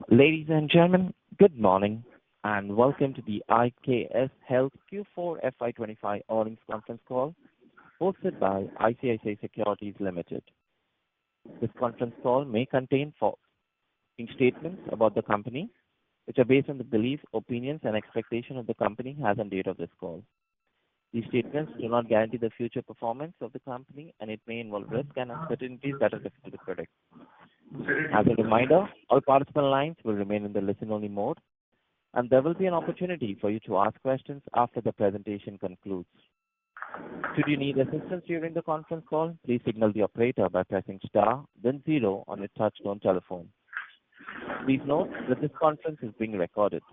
Ladies and gentlemen, good morning, and welcome to the IKS Health Q4 FY2025 earnings conference call hosted by ICICI Securities Limited. This conference call may contain forward-looking statements about the company, which are based on the beliefs, opinions, and expectations of the company as on date of this call. These statements do not guarantee the future performance of the company, and it may involve risks and uncertainties that are difficult to predict. As a reminder, all participant lines will remain in the listen-only mode, and there will be an opportunity for you to ask questions after the presentation concludes. Should you need assistance during the conference call, please signal the operator by pressing star, then 0 on your touch-tone telephone. Please note that this conference is being recorded.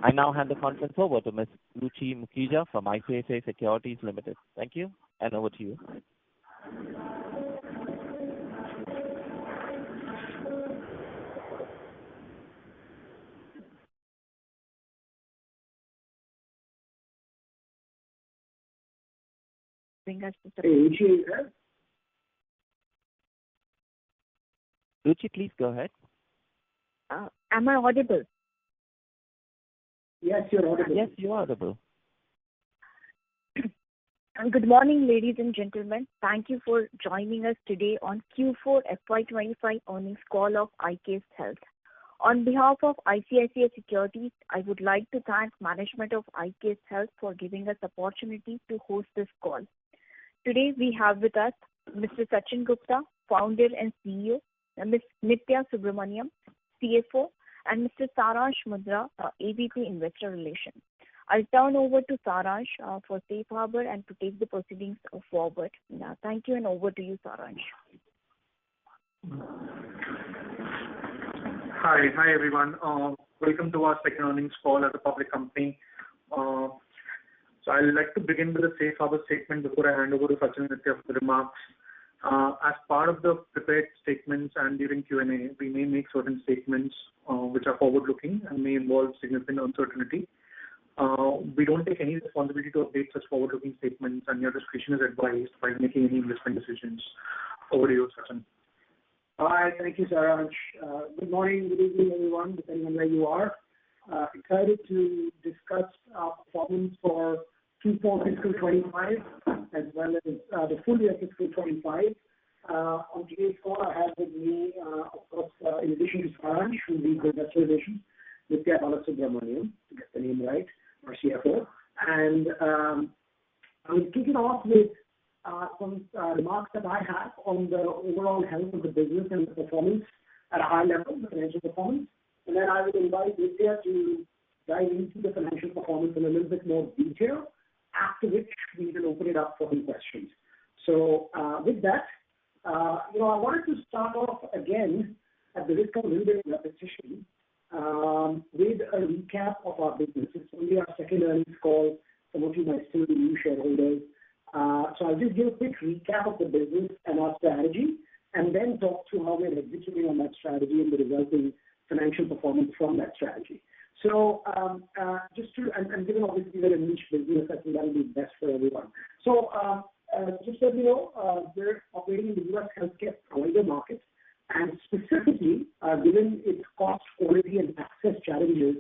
I now hand the conference over to Ms. Ruchi Mukhija from ICICI Securities Limited. Thank you, and over to you. Ruchi, please go ahead. Am I audible? Yes, you're audible. Yes, you're audible. Good morning, ladies and gentlemen. Thank you for joining us today on Q4 FY2025 earnings call of IKS Health. On behalf of ICICI Securities, I would like to thank management of IKS Health for giving us the opportunity to host this call. Today, we have with us Mr. Sachin Gupta, Founder and CEO, Ms. Nithya Subramaniam, CFO, and Mr. Saransh Mundra, AVP Investor Relations. I'll turn over to Saransh for safe harbor and to take the proceedings forward. Thank you, and over to you, Saransh. Hi everyone. Welcome to our second earnings call as a public company. So I'd like to begin with a safe harbor statement before I hand over to Sachin and Nithya for the remarks. As part of the prepared statements and during Q&A, we may make certain statements which are forward-looking and may involve significant uncertainty. We don't take any responsibility to update such forward-looking statements, and your discretion is advised while making any investment decisions. Over to you, Sachin. Hi, thank you, Saransh. Good morning, good evening, everyone, depending on where you are. Excited to discuss our performance for Q4 fiscal 25 as well as the full year fiscal 25. On today's call, I have with me, of course, in addition to Saransh, who leads Investor Relations, Nithya Subramaniam, to get the name right, our CFO. And I will kick it off with some remarks that I have on the overall health of the business and the performance at a high level, the financial performance. And then I will invite Nithya to dive into the financial performance in a little bit more detail, after which we will open it up for some questions. So with that, I wanted to start off again at the risk of a little bit of repetition with a recap of our business. It's only our second earnings call. Some of you might still be new shareholders. So I'll just give a quick recap of the business and our strategy, and then talk through how we're executing on that strategy and the resulting financial performance from that strategy. So and given obviously we're a niche business, I think that will be best for everyone. So just so you know, we're operating in the U.S. healthcare provider market, and specifically, given its cost, quality, and access challenges,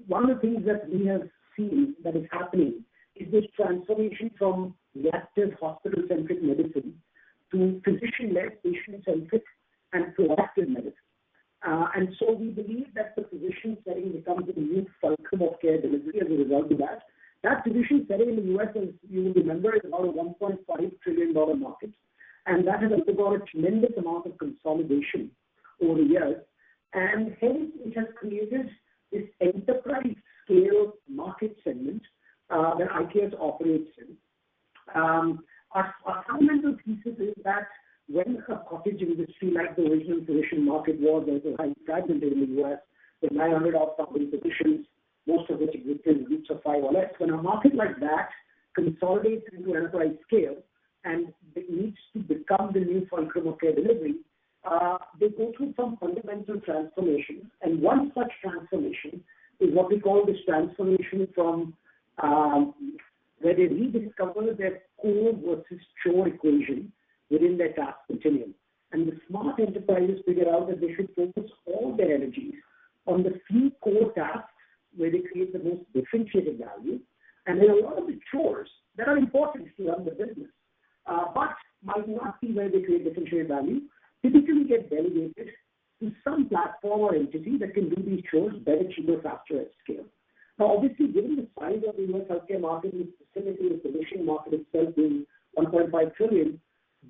one of the things that we have seen that is happening is this transformation from reactive hospital-centric medicine to physician-led, patient-centric, and proactive medicine. And so we believe that the physician setting becomes a new fulcrum of care delivery as a result of that. That physician setting in the U.S., as you will remember, is about a $1.5 trillion market, and that has undergone a tremendous amount of consolidation over the years, and hence it has created this enterprise-scale market segment that IKS operates in. Our fundamental thesis is that when a cottage industry like the original physician market was, as a highly fragmented in the U.S., with 900,000 physicians, most of which existed in groups of 5 or less, when a market like that consolidates into enterprise scale and it needs to become the new fulcrum of care delivery, they go through some fundamental transformations. And one such transformation is what we call this transformation from where they rediscover their core versus chore equation within their task continuum. And the smart enterprises figure out that they should focus all their energies on the few core tasks where they create the most differentiated value. And then a lot of the chores that are important to run the business, but might not be where they create differentiated value, typically get delegated to some platform or entity that can do these chores better, cheaper, faster at scale. Now, obviously, given the size of the US healthcare market, and specifically the physician market itself being $1.5 trillion,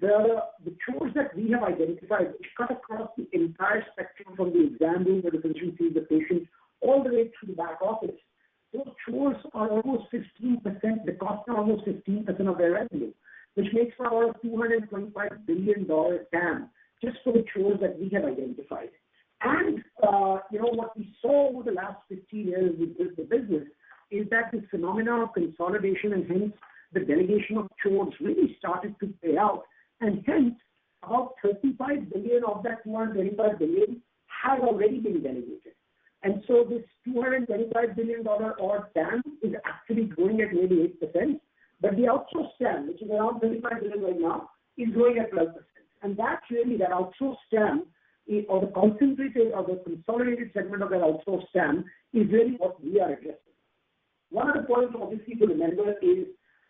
the chores that we have identified, which cut across the entire spectrum from the exam room where the physician sees the patient all the way to the back office, those chores are almost 15%, the cost are almost 15% of their revenue, which makes for about a $225 billion TAM just for the chores that we have identified. And, what we saw over the last 15 years with the business is that the phenomenon of consolidation and hence the delegation of chores really started to play out. And hence, about 35 billion of that 225 billion has already been delegated. And so this $225 billion odd TAM is actually growing at maybe 8%, but the outsourced TAM, which is around 35 billion right now, is growing at 12%. And that's really that outsourced TAM, or the concentrated or the consolidated segment of that outsourced TAM, is really what we are addressing. One of the points obviously to remember is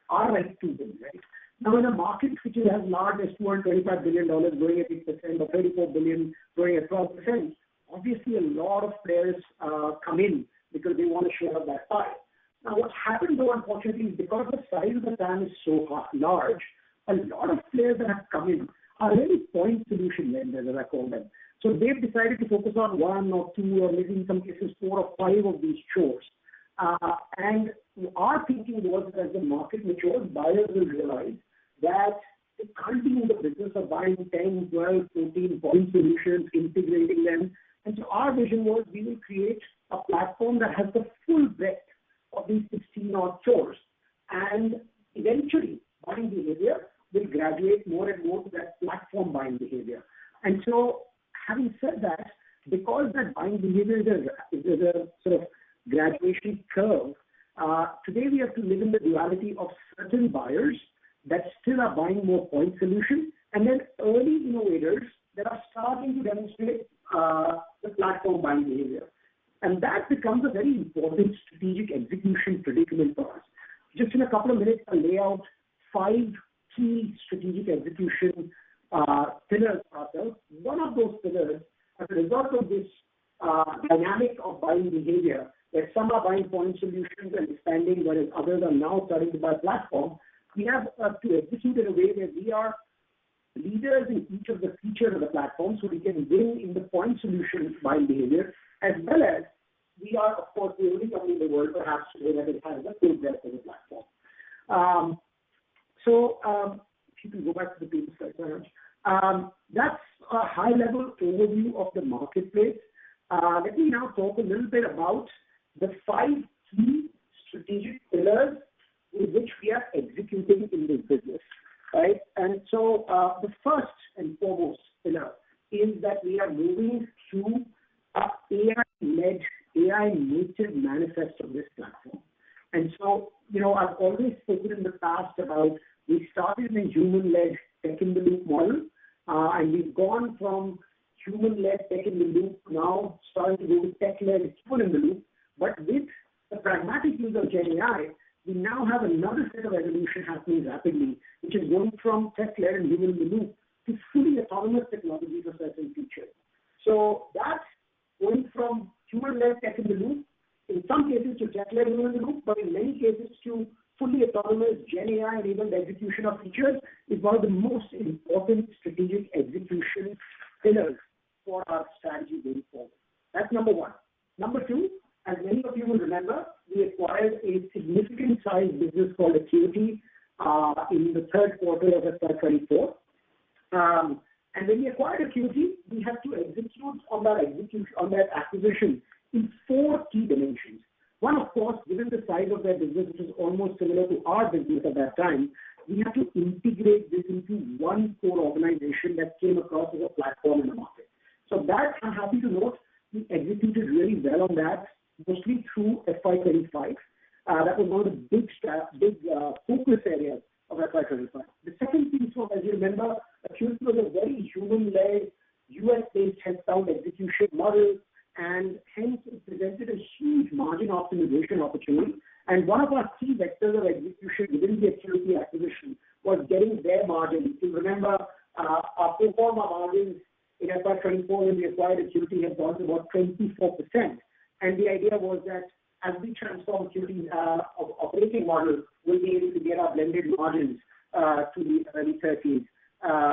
our right to win, right? Now, in a market which is as large as $225 billion growing at 8% or 34 billion growing at 12%, obviously a lot of players come in because they want to share of that pie. Now, what happened though, unfortunately, is because the size of the TAM is so large, a lot of players that have come in are really point solution vendors, as I call them. So they've decided to focus on one or two or maybe in some cases 4 or 5 of these chores. And our thinking was that as the market matures, buyers will realize that they can't be in the business of buying 10, 12, 14 point solutions, integrating them. And so our vision was we will create a platform that has the full breadth of these 16 odd chores. And eventually, buying behavior will graduate more and more to that platform buying behavior. And so, having said that, because that buying behavior is a sort of graduation curve, today we have to live in the duality of certain buyers that still are buying more point solutions, and then early innovators that are starting to demonstrate the platform buying behavior. And that becomes a very important strategic execution predicament for us. Just in a couple of minutes, I'll lay out 5 key strategic execution pillars for ourselves. One of those pillars, as a result of this dynamic of buying behavior, where some are buying point solutions and expanding, whereas others are now starting to buy platform, we have to execute in a way where we are leaders in each of the features of the platform, so we can win in the point solution buying behavior, as well as we are, of course, the only company in the world perhaps today that it has a full breadth of the platform. If you can go back to the previous slide, that's a high-level overview of the marketplace. Let me now talk a little bit about the 5 key strategic pillars with which we are executing in this business, right? And so the first and foremost pillar is that we are moving to an AI-led, AI-native manifest of this platform. And so, I've always spoken in the past about we started in a human-led tech-in-the-loop model, and we've gone from human-led tech-in-the-loop now starting to go to tech-led human-in-the-loop. But with the pragmatic use of Gen AI, we now have another set of evolution happening rapidly, which is going from tech-led and human-in-the-loop to fully autonomous technology for certain features. So that's going from human-led tech-in-the-loop, in some cases to tech-led human-in-the-loop, but in many cases to fully autonomous Gen AI-enabled execution of features is one of the most important strategic execution pillars for our strategy going forward. That's number 1. Number 2, as many of you will remember, we acquired a significant size business called Acuity in the third quarter of FY2024. And when we acquired Acuity, we had to execute on that acquisition in 4 key dimensions. One, of course, given the size of their business, which is almost similar to our business at that time, we had to integrate this into one core organization that came across as a platform in the market. So that, I'm happy to note, we executed really well on that, mostly through FY25. That was one of the big focus areas of FY25. The second piece was, as you remember, Acuity was a very human-led, US-based headcount execution model, and hence it presented a huge margin optimization opportunity. And one of our key vectors of execution within the Acuity acquisition was getting their margins. If you remember, our pro forma margins in FY24 when we acquired Acuity had gone to about 24%. And the idea was that as we transform Acuity's operating model, we'll be able to get our blended margins to the early 30s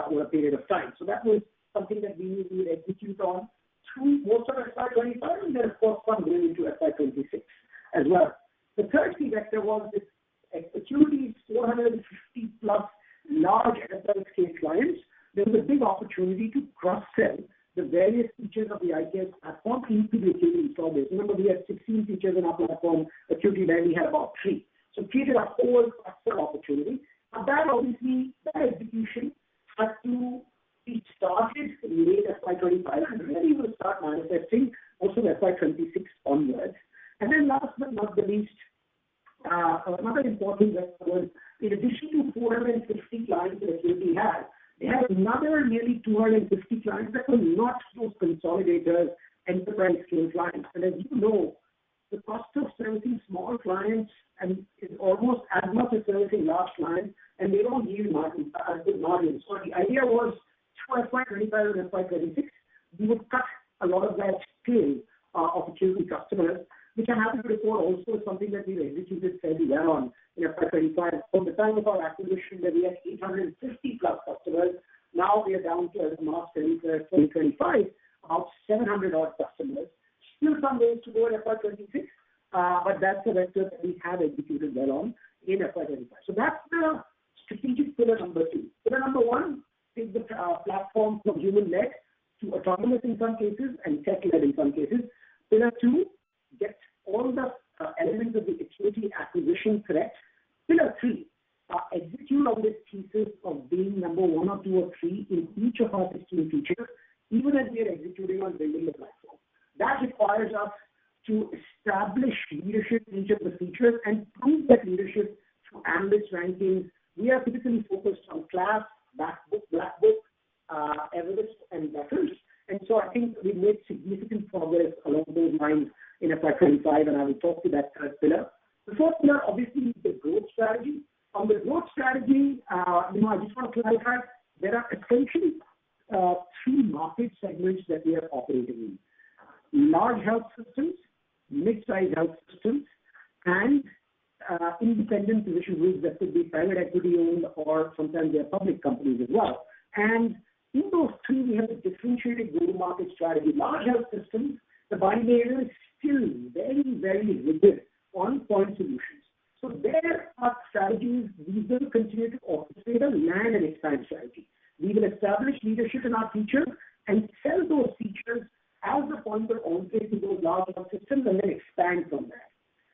over a period of time. So that was something that we knew we would execute on through most of FY25 and then, of course, some going into FY26 as well. The third key vector was this Acuity's 450 plus large enterprise scale clients. There was a big opportunity to cross-sell the various features of the IKS platform into the Acuity install base. Remember, we had 16 features in our platform. Acuity barely had about 3. So created a whole cross-sell opportunity. And that obviously, that execution had to be started in late FY25 and really will start manifesting also FY26 onwards. And then last but not the least, another important vector was in addition to 450 clients that Acuity had, they had another nearly 250 clients that were not those consolidators, enterprise scale clients. And as you know, the cost of servicing small clients and is almost as much as servicing large clients, and they don't yield good margins. So the idea was through FY25 and FY26, we would cut a lot of that scale of Acuity customers, which I'm happy to report also is something that we've executed fairly well on in FY25. From the time of our acquisition, where we had 850 plus customers, now we are down to, as of March 31st, 2025, about 700 odd customers. Still some ways to go in FY26, but that's the vector that we have executed well on in FY25. So that's the strategic pillar number 2. Pillar number 1 is the platform from human-led to autonomous in some cases and tech-led in some cases. Pillar 2, get all the elements of the Acuity acquisition correct. Pillar 3, execute on this thesis of being number 1 or 2 or 3 in each of our 16 features, even as we are executing on building the platform. That requires us to establish leadership in each of the features and prove that leadership through analyst rankings. We are typically focused on class, black book, Everest, and reference. And so I think we've made significant progress along those lines in FY25, and I will talk to that third pillar. The fourth pillar, obviously, is the growth strategy. On the growth strategy, I just want to clarify, there are essentially 3 market segments that we are operating in. Large health systems, mid-sized health systems, and independent physician groups that could be private equity owned or sometimes they are public companies as well. And in those 3, we have a differentiated go-to-market strategy. Large health systems, the buying behavior is still very, very rigid on point solutions. So there are strategies we will continue to orchestrate a land and expand strategy. We will establish leadership in our features and sell those features as the point of entry to those large health systems and then expand from there.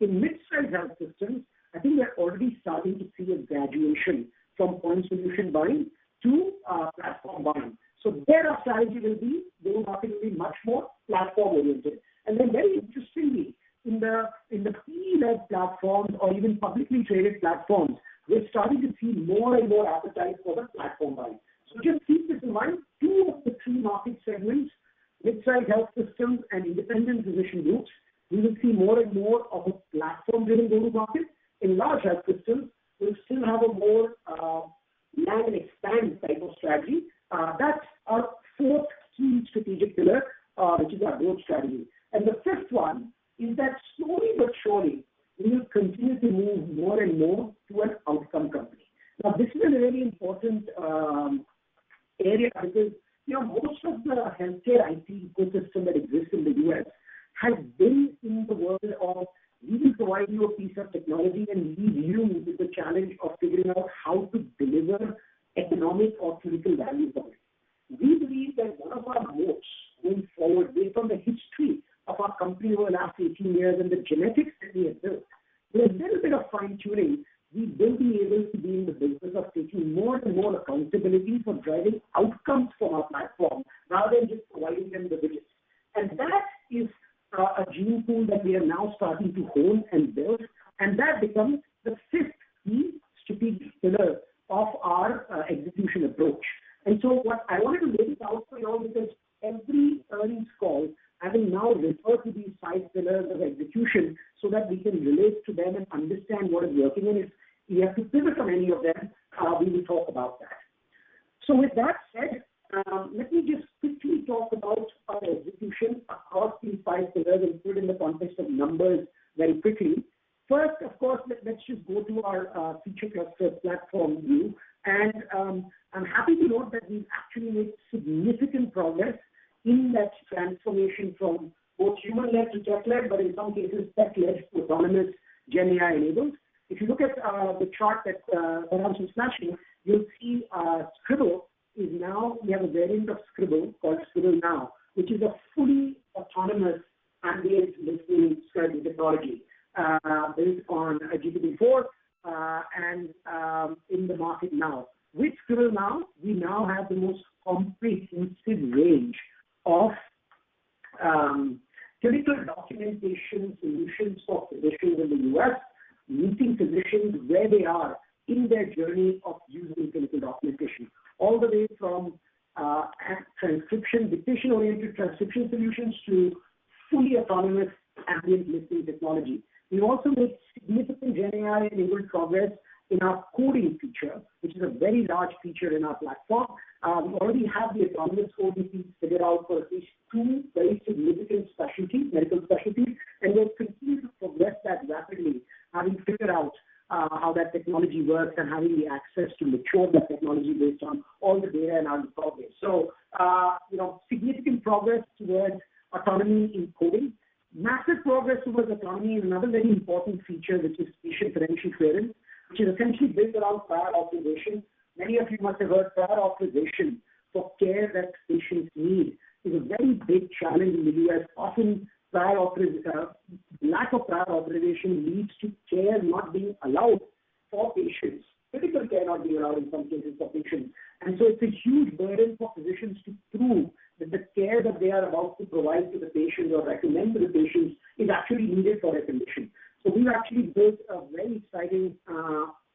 In mid-sized health systems, I think we're already starting to see a graduation from point solution buying to platform buying. So there our strategy will be, go-to-market will be much more platform-oriented. And then very interestingly, in the PE-led platforms or even publicly traded platforms, we're starting to see more and more appetite for the platform buying. So just keep this in mind, 2 of the 3 market segments, mid-sized health systems and independent physician groups, we will see more and more of a platform-driven go-to-market. In large health systems, we'll still have a more land and expand type of strategy. That's our 4th key strategic pillar, which is our growth strategy. And the 5th one is that slowly but surely, we will continue to move more and more to an outcome company. Now, this is a really important area because, most of the healthcare IT ecosystem that exists in the US has been in the world of we will provide you a piece of technology and leave you with the challenge of figuring out how to deliver economic or clinical value from it. We believe that one of our moats going forward, based on the history of our company over the last 18 years and the genetics that we have built, with a little bit of fine-tuning, we will be able to be in the business of taking more and more accountability for driving outcomes from our platform rather than just providing them the widgets. And that is a gene pool that we are now starting to hone and build, and that becomes the 5th key strategic pillar of our execution approach. And so earnings call, I will now refer to these 5 pillars of execution so that we can relate to them and understand what is working. And if we have to pivot on any of them, we will talk about that. So with that said, let me just quickly talk about our execution across these 5 pillars and put it in the context of numbers very quickly. First, of course, let's just go to our feature cluster platform view. And I'm happy to note that we've actually made significant progress in that transformation from both human-led to tech-led, but in some cases tech-led to autonomous Gen AI enabled. If you look at the chart that Param was flashing, you'll see Scribble is now, we have a variant of Scribble called Scribble Now, which is a fully autonomous ambient listening scribing technology built on GPT-4 and in the market now. With Scribble Now, we now have the most comprehensive range of clinical documentation solutions for physicians in the US, meeting physicians where they are in their journey of using clinical documentation, all the way from transcription, dictation-oriented transcription solutions to fully autonomous ambient listening technology. We've also made significant Gen AI-enabled progress in our coding feature, which is a very large feature in our platform. We already have the autonomous coding piece figured out for at least 2 very significant specialties, medical specialties, and we'll continue to progress that rapidly, having figured out how that technology works and having the access to mature that technology based on all the data in our progress. So, significant progress towards autonomy in coding. Massive progress towards autonomy in another very important feature, which is patient credential clearance, which is essentially built around prior authorization. Many of you must have heard prior authorization for care that patients need is a very big challenge in the US. Often, lack of prior authorization leads to care not being allowed for patients. Critical care not being allowed in some cases for patients. And so it's a huge burden for physicians to prove that the care that they are about to provide to the patient or recommend to the patients is actually needed for their condition. So we've actually built a very exciting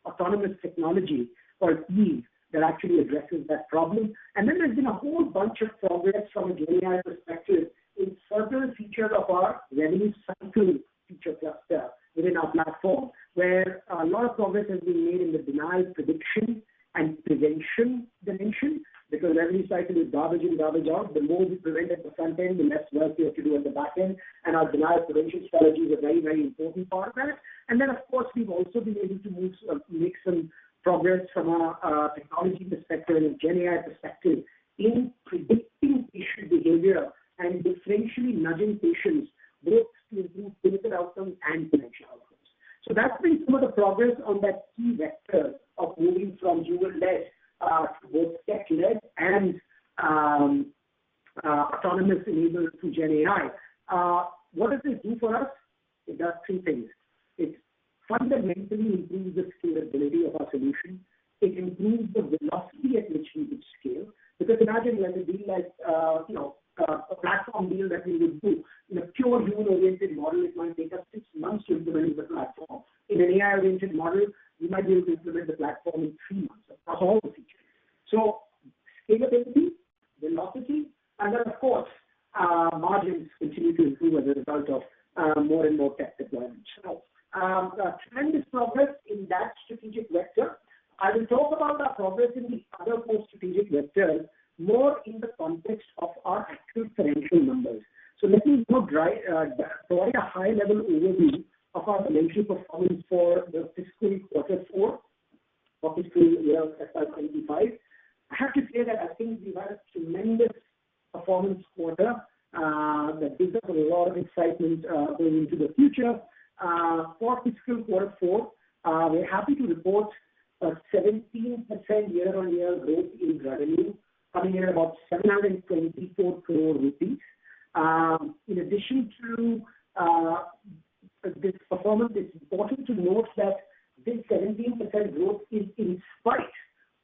autonomous technology called Eve that actually addresses that problem. And then there's been a whole bunch of progress from a Gen AI perspective in certain features of our revenue cycle feature cluster within our platform, where a lot of progress has been made in the denial prediction and prevention dimension, because revenue cycle is garbage in, garbage out. The more we prevent at the front end, the less work we have to do at the back end, and our denial prevention strategy is a very, very important part of that. And then, of course, we've also been able to make some progress from a technology perspective and a Gen AI perspective in predicting patient behavior and differentially nudging patients both to improve clinical outcomes and financial outcomes. So that's been some of the progress on that key vector of moving from human-led to both tech-led and autonomous enabled through Gen AI. What does this do for us? It does 3 things. It fundamentally improves the scalability of our solution. It improves the velocity at which we could scale. Because imagine like a deal like, a platform deal that we would do. In a pure human-oriented model, it might take us 6 months to implement the platform. In an AI-oriented model, we might be able to implement the platform in 3 months across all the features. So scalability, velocity, and then of course, margins continue to improve as a result of more and more tech deployment. So tremendous progress in that strategic vector. I will talk about our progress in the other 4 strategic vectors more in the context of our actual financial numbers. So let me provide a high-level overview of our financial performance for the fiscal quarter 4 for fiscal year FY2025. I have to say that I think we've had a tremendous performance quarter that gives us a lot of excitement going into the future. For fiscal quarter 4, we're happy to report a 17% year-on-year growth in revenue, coming in at about 724 crore rupees. In addition to this performance, it's important to note that this 17% growth is in spite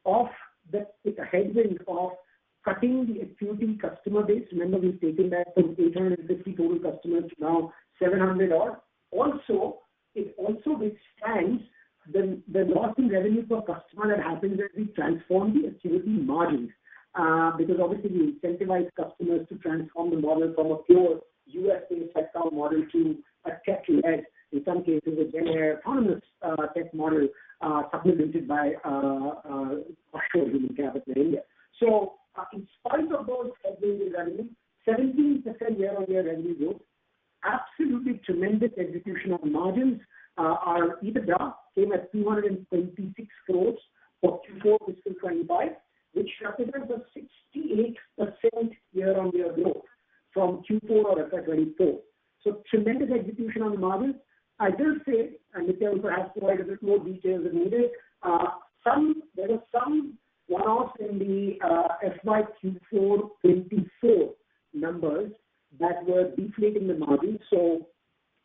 of the headwind of cutting the acuity customer base. Remember, we've taken that from 850 total customers to now 700 odd. It also withstands the loss in revenue per customer that happens as we transform the acuity margins. because obviously we incentivize customers to transform the model from a pure US-based headcount model to a tech-led, in some cases, a Gen AI autonomous tech model supplemented by offshore human capital in India. So in spite of those headwinds in revenue, 17% year-on-year revenue growth, absolutely tremendous execution on margins. Our EBITDA came at 226 crores for Q4 fiscal 25, which represents a 68% year-on-year growth from Q4 of FY24. So tremendous execution on the margins. I will say, and Nitya will perhaps provide a bit more details if needed, there were some one-offs in the FY24-24 numbers that were deflating the margins. So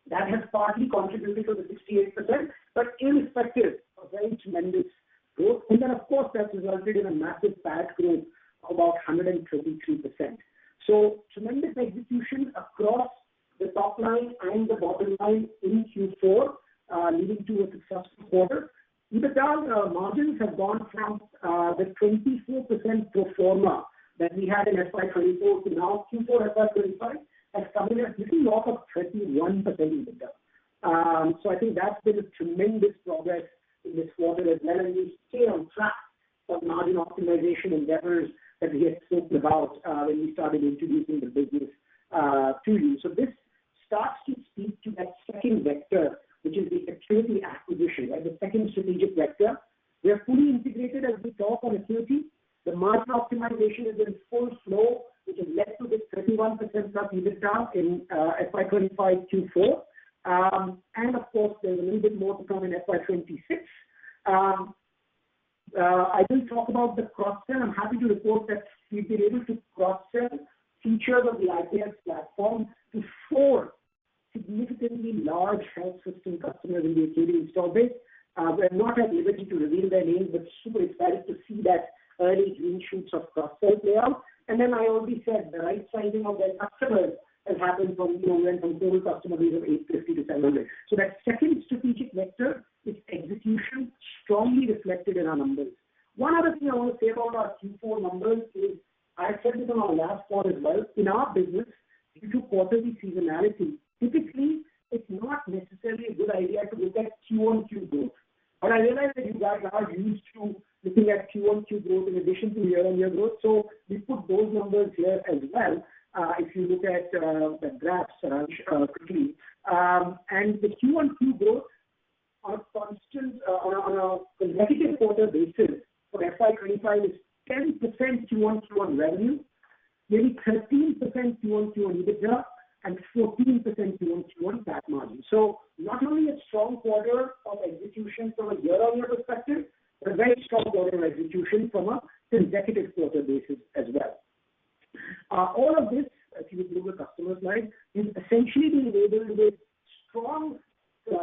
that has partly contributed to the 68%, but irrespective of very tremendous growth. And then, of course, that resulted in a massive PAT growth of about 133%. So tremendous execution across the top line and the bottom line in Q4, leading to a successful quarter. EBITDA margins have gone from the 24% pro forma that we had in FY24 to now Q4 FY25 has come in at little north of 31% EBITDA. So I think that's been a tremendous progress in this quarter as well, and we stay on track for margin optimization endeavors that we had spoken about when we started introducing the business to you. So this starts to speak to that second vector, which is the Acuity acquisition, right? The second strategic vector. We are fully integrated as we talk on Acuity. The margin optimization is in full flow, which has led to this 31% plus EBITDA in FY25 Q4. And of course, there's a little bit more to come in FY26. I will talk about the cross-sell. I'm happy to report that we've been able to cross-sell features of the IKS platform to 4 significantly large health system customers in the Acuity install base. We're not at liberty to reveal their names, but super excited to see that early green shoots of cross-sell play out. And then I already said the right sizing of their customers has happened from, went from total customer base of 850 to 700. So that second strategic vector is execution strongly reflected in our numbers. One other thing I want to say about our Q4 numbers is, I said this on our last call as well, in our business, due to quarterly seasonality, typically it's not necessarily a good idea to look at Q1Q growth. But I realize that you guys are used to looking at Q1Q growth in addition to year-on-year growth. So we put those numbers here as well. If you look at the graphs quickly. And the Q1Q growth on a constant, on a consecutive quarter basis for FY25 is 10% Q1Q on revenue, maybe 13% Q1Q on EBITDA, and 14% Q1Q on PAT margin. So not only a strong quarter of execution from a year-on-year perspective, but a very strong quarter of execution from a consecutive quarter basis as well. All of this, if you look at the customer slide, is essentially being enabled with strong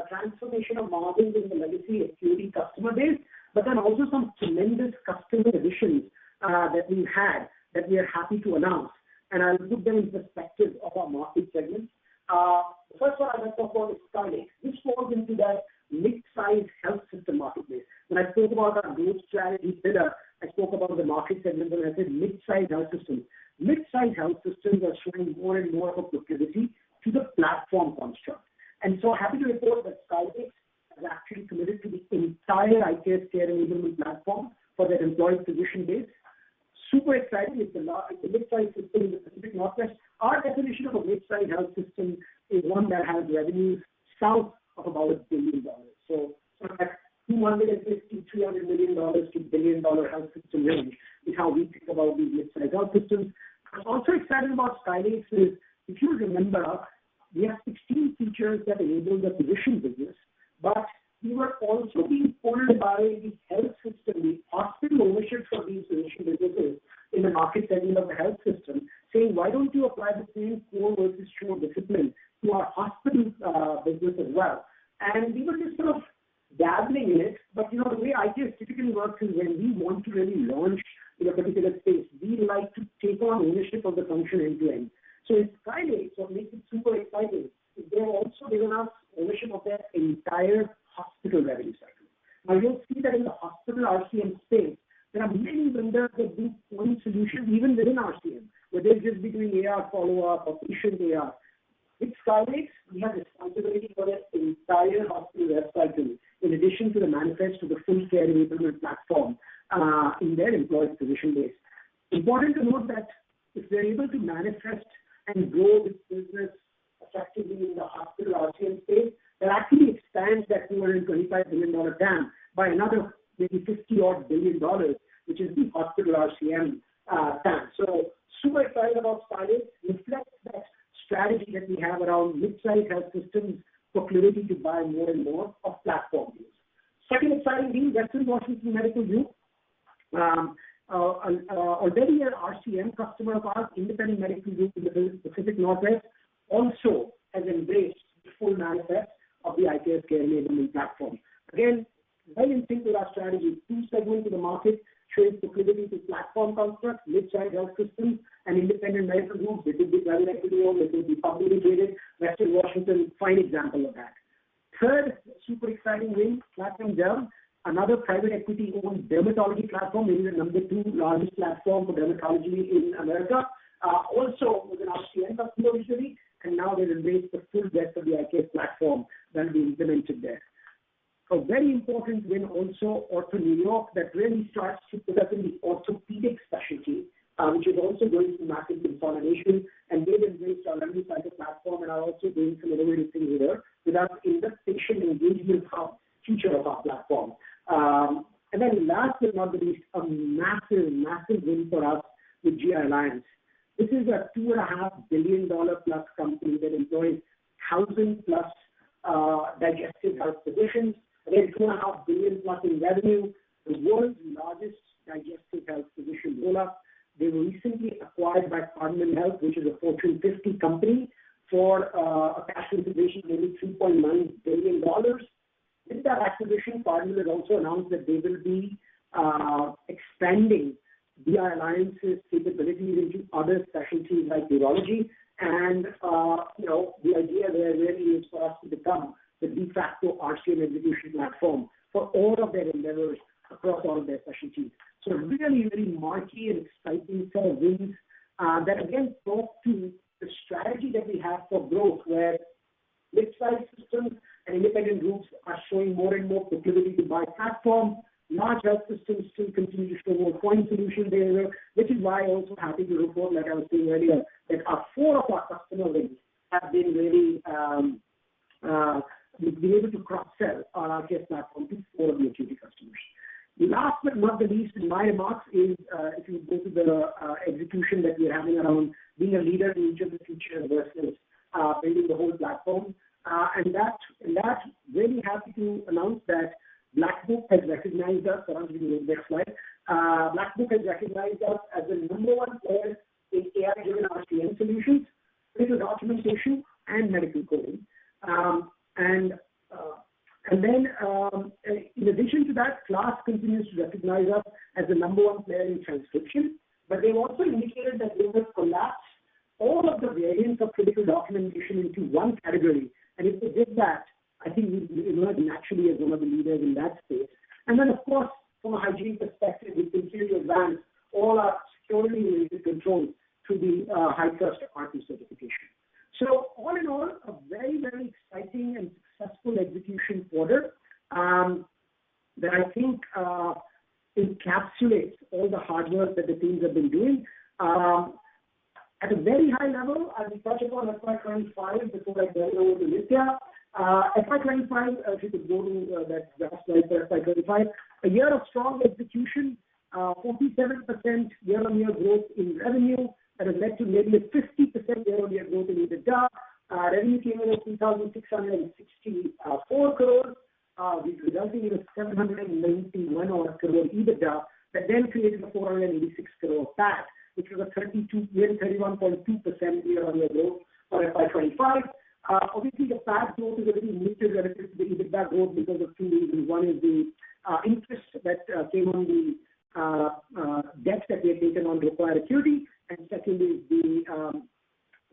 transformation of margins in the legacy Acuity customer base, but then also some tremendous customer additions that we've had that we are happy to announce. And I'll put them in perspective of our market segments. The first one I'd like to talk about is Filings. This falls into that mid-sized health system marketplace. When I spoke about our growth strategy pillar, I spoke about the market segment and I said mid-sized health systems. Mid-sized health systems are showing more and more of a proclivity to the platform construct. And so happy to report that Filings has actually committed to the entire IKS care enablement platform for their employee physician base. Super exciting. It's a mid-sized system in the Pacific Northwest. Our definition of a mid-sized health system is one that has revenues south of about $1 billion. So at $250, $300 million to $1 billion health system range is how we think about these mid-sized health systems. I'm also excited about Filings is, if you remember, we have 16 features that enable the physician business, but we were also being pulled by the health system, the hospital ownership for these physician businesses in the market segment of the health system, saying, why don't you apply the same core versus shore discipline to our hospital business as well? And we were just sort of dabbling in it, but the way IKS typically works is when we want to really launch in a particular space, we like to take on ownership of the function end to end. So in Filings, what makes it super exciting is they've also given us ownership of their entire hospital revenue cycle. Now you'll see that in the hospital RCM space, there are many vendors that do point solutions AR follow-up or patient AR. With Filings, we have responsibility for the entire hospital life cycle, in addition to the manifest to the full care enablement platform in their employed physician base. Important to note that if they're able to manifest and grow this business effectively in the hospital RCM space, that actually expands that $225 billion TAM by another maybe $50-odd billion, which is the hospital RCM TAM. So super excited about Filings. Reflects that strategy that we have around mid-sized health systems proclivity to buy more and more of platform deals. Second exciting deal, Western Washington Medical Group. Already an RCM customer of ours, independent medical group in the Pacific Northwest, also has embraced the full manifest of the IKS Care Enablement Platform. Again, well in sync with our strategy, two segments of the market showing proclivity to platform constructs, mid-sized health systems, and independent medical groups. It will be private equity owned, it will be publicly traded. Western Washington, fine example of that. Third, super exciting win, Platinum Derm, another private equity owned dermatology platform, maybe the number 2 largest platform for dermatology in America. Also was an RCM customer originally, and now they've embraced the full breadth of the IKS platform that will be implemented there. A very important win also, Ortho New York, that really starts to put us in the orthopedic specialty, which is also going through massive consolidation, and they've embraced our revenue cycle platform and are also doing some innovative things here with us in the patient engagement hub feature of our platform. And then last but not the least, a massive win for us with GI Alliance. This is a $2.5 billion plus company that employs 1,000 plus digestive health physicians. Again, $2.5 billion plus in revenue, the world's largest digestive health physician roll-up. They were recently acquired by Cardinal Health, which is a Fortune 50 company, for a cash consideration of nearly $3.9 billion. With that acquisition, Cardinal has also announced that they will be expanding GI Alliance's capabilities into other specialties like urology. And, the idea there really is for us to become the de facto RCM execution platform for all of their endeavors across all of their specialties. So really, really marquee and exciting set of wins that again talk to the strategy that we have for growth, where mid-sized systems and independent groups are showing more and more proclivity to buy platform. Large health systems still continue to show more point solution behavior, which is why I'm also happy to report, like I was saying earlier, that 4 of our customer wins have been really we've been able to cross-sell our RKS platform to 4 of the acuity customers. Last but not the least in my remarks is if you go to the execution that we're having around being a leader in each of the features versus building the whole platform. And that really happy to announce that Black Book has recognized us. I'm going to go to the next slide. Black Book has recognized us as the number 1 player in AI-driven RCM solutions, medical documentation, and medical coding. And then, in addition to that, KLAS continues to recognize us as the number 1 player in transcription, but they've also indicated that they will collapse all of the variants of critical documentation into one category. And if they did that, I think we emerge naturally as one of the leaders in that space. And then, of course, from a hygiene perspective, we continue to advance all our security-related controls through the high-trust R2 certification. So all in all, a very, very exciting and successful execution quarter that I think encapsulates all the hard work that the teams have been doing. At a very high level, I will touch upon FY25 before I turn over to Nitya. FY25, if you could go to that slide for FY25, a year of strong execution, 47% year-on-year growth in revenue that has led to nearly a 50% year-on-year growth in EBITDA. Revenue came in at 2,664 crores, resulting in a 791 crore EBITDA that then created a 486 crore PAT, which was a 31.2% year-on-year growth for FY25. Obviously, the PAT growth is a little muted relative to the EBITDA growth because of 2 reasons. One is the interest that came on the debt that we had taken on to acquire Acuity, and second is the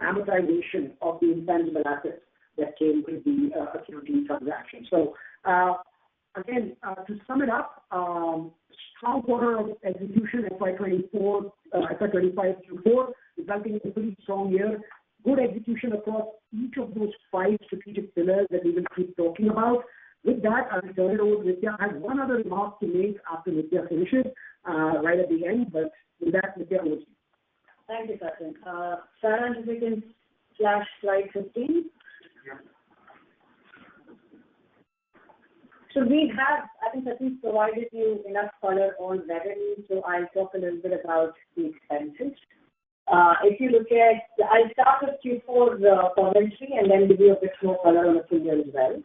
amortization of the intangible assets that came with the Acuity transaction. So Again, to sum it up, strong quarter of execution FY24, FY25 Q4, resulting in a pretty strong year. Good execution across each of those 5 strategic pillars that we will keep talking about. With that, I will turn it over to Nitya. I have one other remark to make after Nitya finishes, right at the end, but with that, Nitya, over to you. Thank you, Sachin. Saransh, if we can flash slide 15. Yeah. So we have, I think Sachin provided you enough color on revenue, so I'll talk a little bit about the expenses. If you look at, I'll start with Q4 commentary and then give you a bit more color on the full year as well.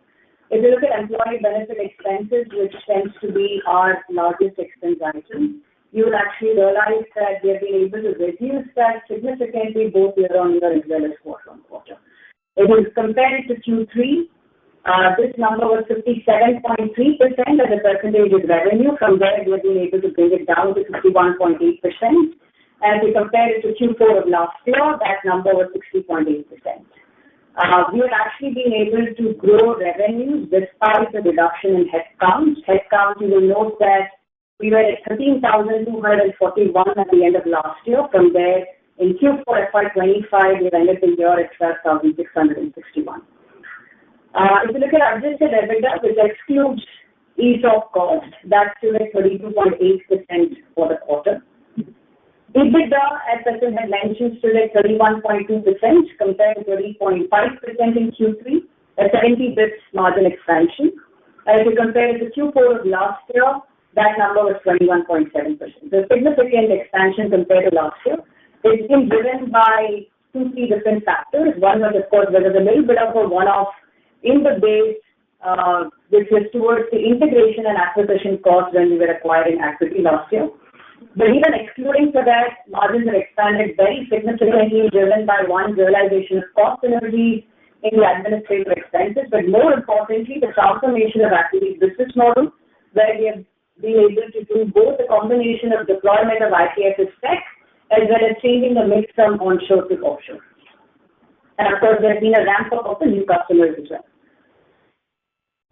If you look at employee benefit expenses, which tends to be our largest expense item, you will actually realize that we have been able to reduce that significantly both year-on-year as well as quarter-on-quarter. If you compare it to Q3, this number was 57.3% as a percentage of revenue. From there, we have been able to bring it down to 51.8%. And if you compare it to Q4 of last year, that number was 60.8%. We have actually been able to grow revenues despite the reduction in headcount. Headcount, you will note that we were at 13,241 at the end of last year. From there, in Q4 FY25, we ended the year at 12,661. If you look at adjusted EBITDA, which excludes ESOP cost, that's still at 32.8% for the quarter. EBITDA, as Sachin had mentioned, still at 31.2% compared to 30.5% in Q3, a 70 basis margin expansion. And if you compare it to Q4 of last year, that number was 21.7%. The significant expansion compared to last year is being driven by 2-3 different factors. One was, of course, there was a little bit of a one-off in the base, which was towards the integration and acquisition costs when we were acquiring Activity last year. But even excluding for that, margins have expanded very significantly, driven by one, realization of cost synergies in the administrative expenses, but more importantly, the transformation of Activity's business model, where we have been able to do both a combination of deployment of IKS's tech as well as changing the mix from onshore to offshore. And of course, there has been a ramp up of the new customers as well.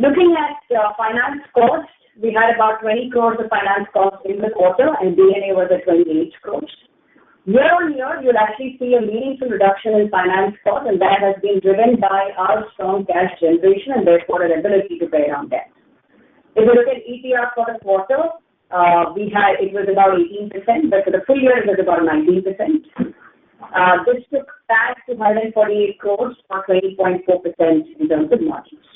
Looking at finance costs, we had about 20 crores of finance costs in the quarter, and D&A was at 28 crores. Year on year, you'll actually see a meaningful reduction in finance costs, and that has been driven by our strong cash generation and therefore our ability to pay down debt. If you look at ETR for the quarter, it was about 18%, but for the full year, it was about 19%. This took PAT to 148 crores or 20.4% in terms of margins.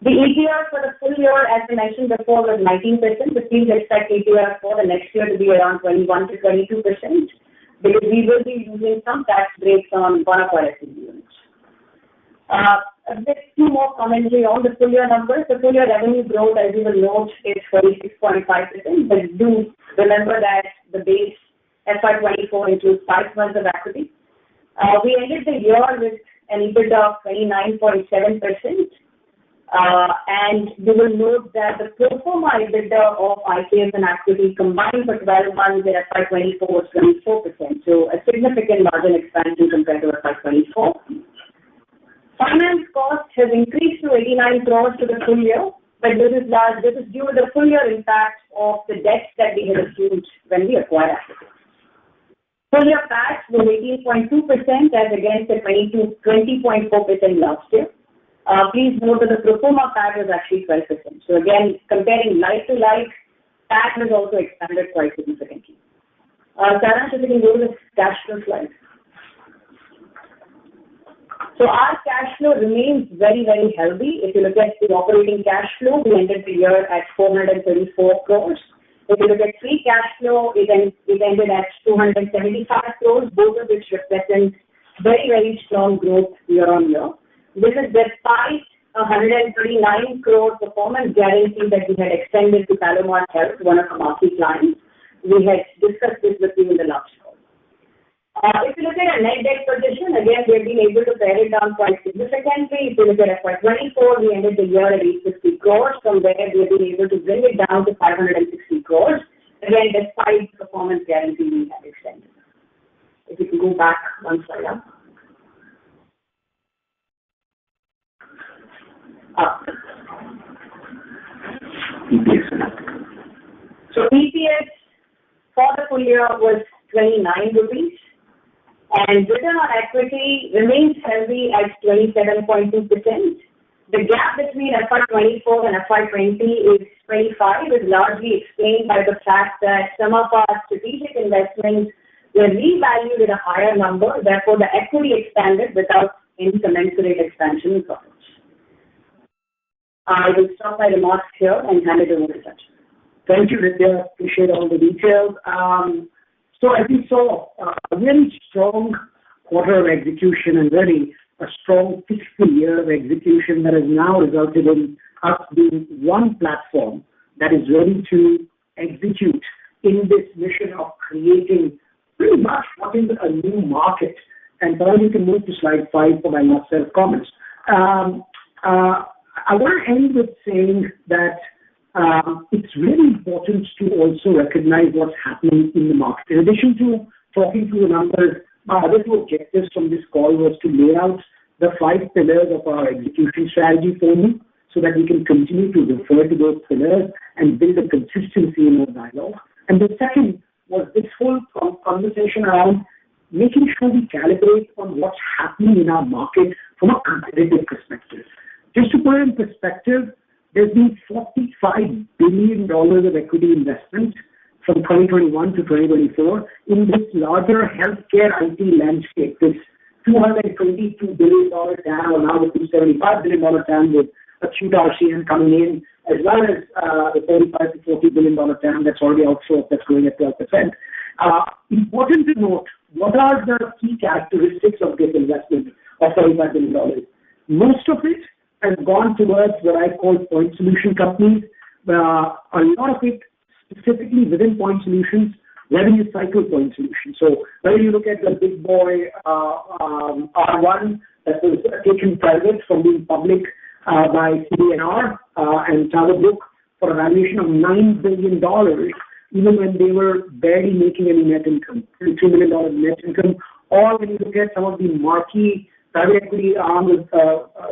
The ETR for the full year, as I mentioned before, was 19%. The team expect ETR for the next year to be around 21 to 22% because we will be using some tax breaks on one of our SEZ units. A bit more commentary on the full year numbers. The full year revenue growth, as you will note, is 46.5%, but do remember that the base FY24 includes 5 months of Activity. We ended the year with an EBITDA of 29.7%. And you will note that the pro forma EBITDA of IKS and Activity combined for 12 months in FY24 was 24%. So a significant margin expansion compared to FY24. Finance cost has increased to 89 crores to the full year, but this is due to the full year impact of the debts that we had assumed when we acquired Activity. Full year PAT was 18.2% as against the 20.4% last year. Please note that the pro forma PAT was actually 12%. So again, comparing like to like, PAT has also expanded quite significantly. Saransh, if you can go to the cash flow slide. So our cash flow remains very, very healthy. If you look at the operating cash flow, we ended the year at 434 crores. If you look at free cash flow, it ended at 275 crores, both of which represent very, very strong growth year on year. This is despite a 139 crore performance guarantee that we had extended to Palomar Health, one of our marquee clients. We had discussed this with you in the last call. If you look at our net debt position, again, we have been able to pare it down quite significantly. If you look at FY24, we ended the year at 850 crores. From there, we have been able to bring it down to 560 crores. Again, despite the performance guarantee we had extended. If you can go back one slide up. EPS. So EPS for the full year was 29 rupees, and return on equity remains healthy at 27.2%. The gap between FY24 and FY20 is 25, is largely explained by the fact that some of our strategic investments were revalued at a higher number. Therefore, the equity expanded without any commensurate expansion in profits. I will stop my remarks here and hand it over to Sachin. Thank you, Nitya. Appreciate all the details. So as we saw, a very strong quarter of execution and really a strong fiscal year of execution that has now resulted in us being one platform that is ready to execute in this mission of creating pretty much what is a new market. And probably you can move to slide 5 for my last set of comments. I want to end with saying that it's really important to also recognize what's happening in the market. In addition to talking through the numbers, my other two objectives from this call was to lay out the 5 pillars of our execution strategy for you so that we can continue to refer to those pillars and build a consistency in our dialogue. And the second was this whole conversation around making sure we calibrate on what's happening in our market from a competitive perspective. Just to put it in perspective, there's been $45 billion of equity investment from 2021 to 2024 in this larger healthcare IT landscape, this $222 billion TAM, or now the $275 billion TAM with acute RCM coming in, as well as the $35 to $40 billion TAM that's already outsourced, that's growing at 12%. Important to note, what are the key characteristics of this investment of $35 billion? Most of it has gone towards what I call point solution companies. A lot of it specifically within point solutions, revenue cycle point solutions. So whether you look at the big boy R1 that was taken private from being public by CDNR and Tower Book for a valuation of $9 billion, even when they were barely making any net income, $3 million net income, or when you look at some of the marquee private equity arms,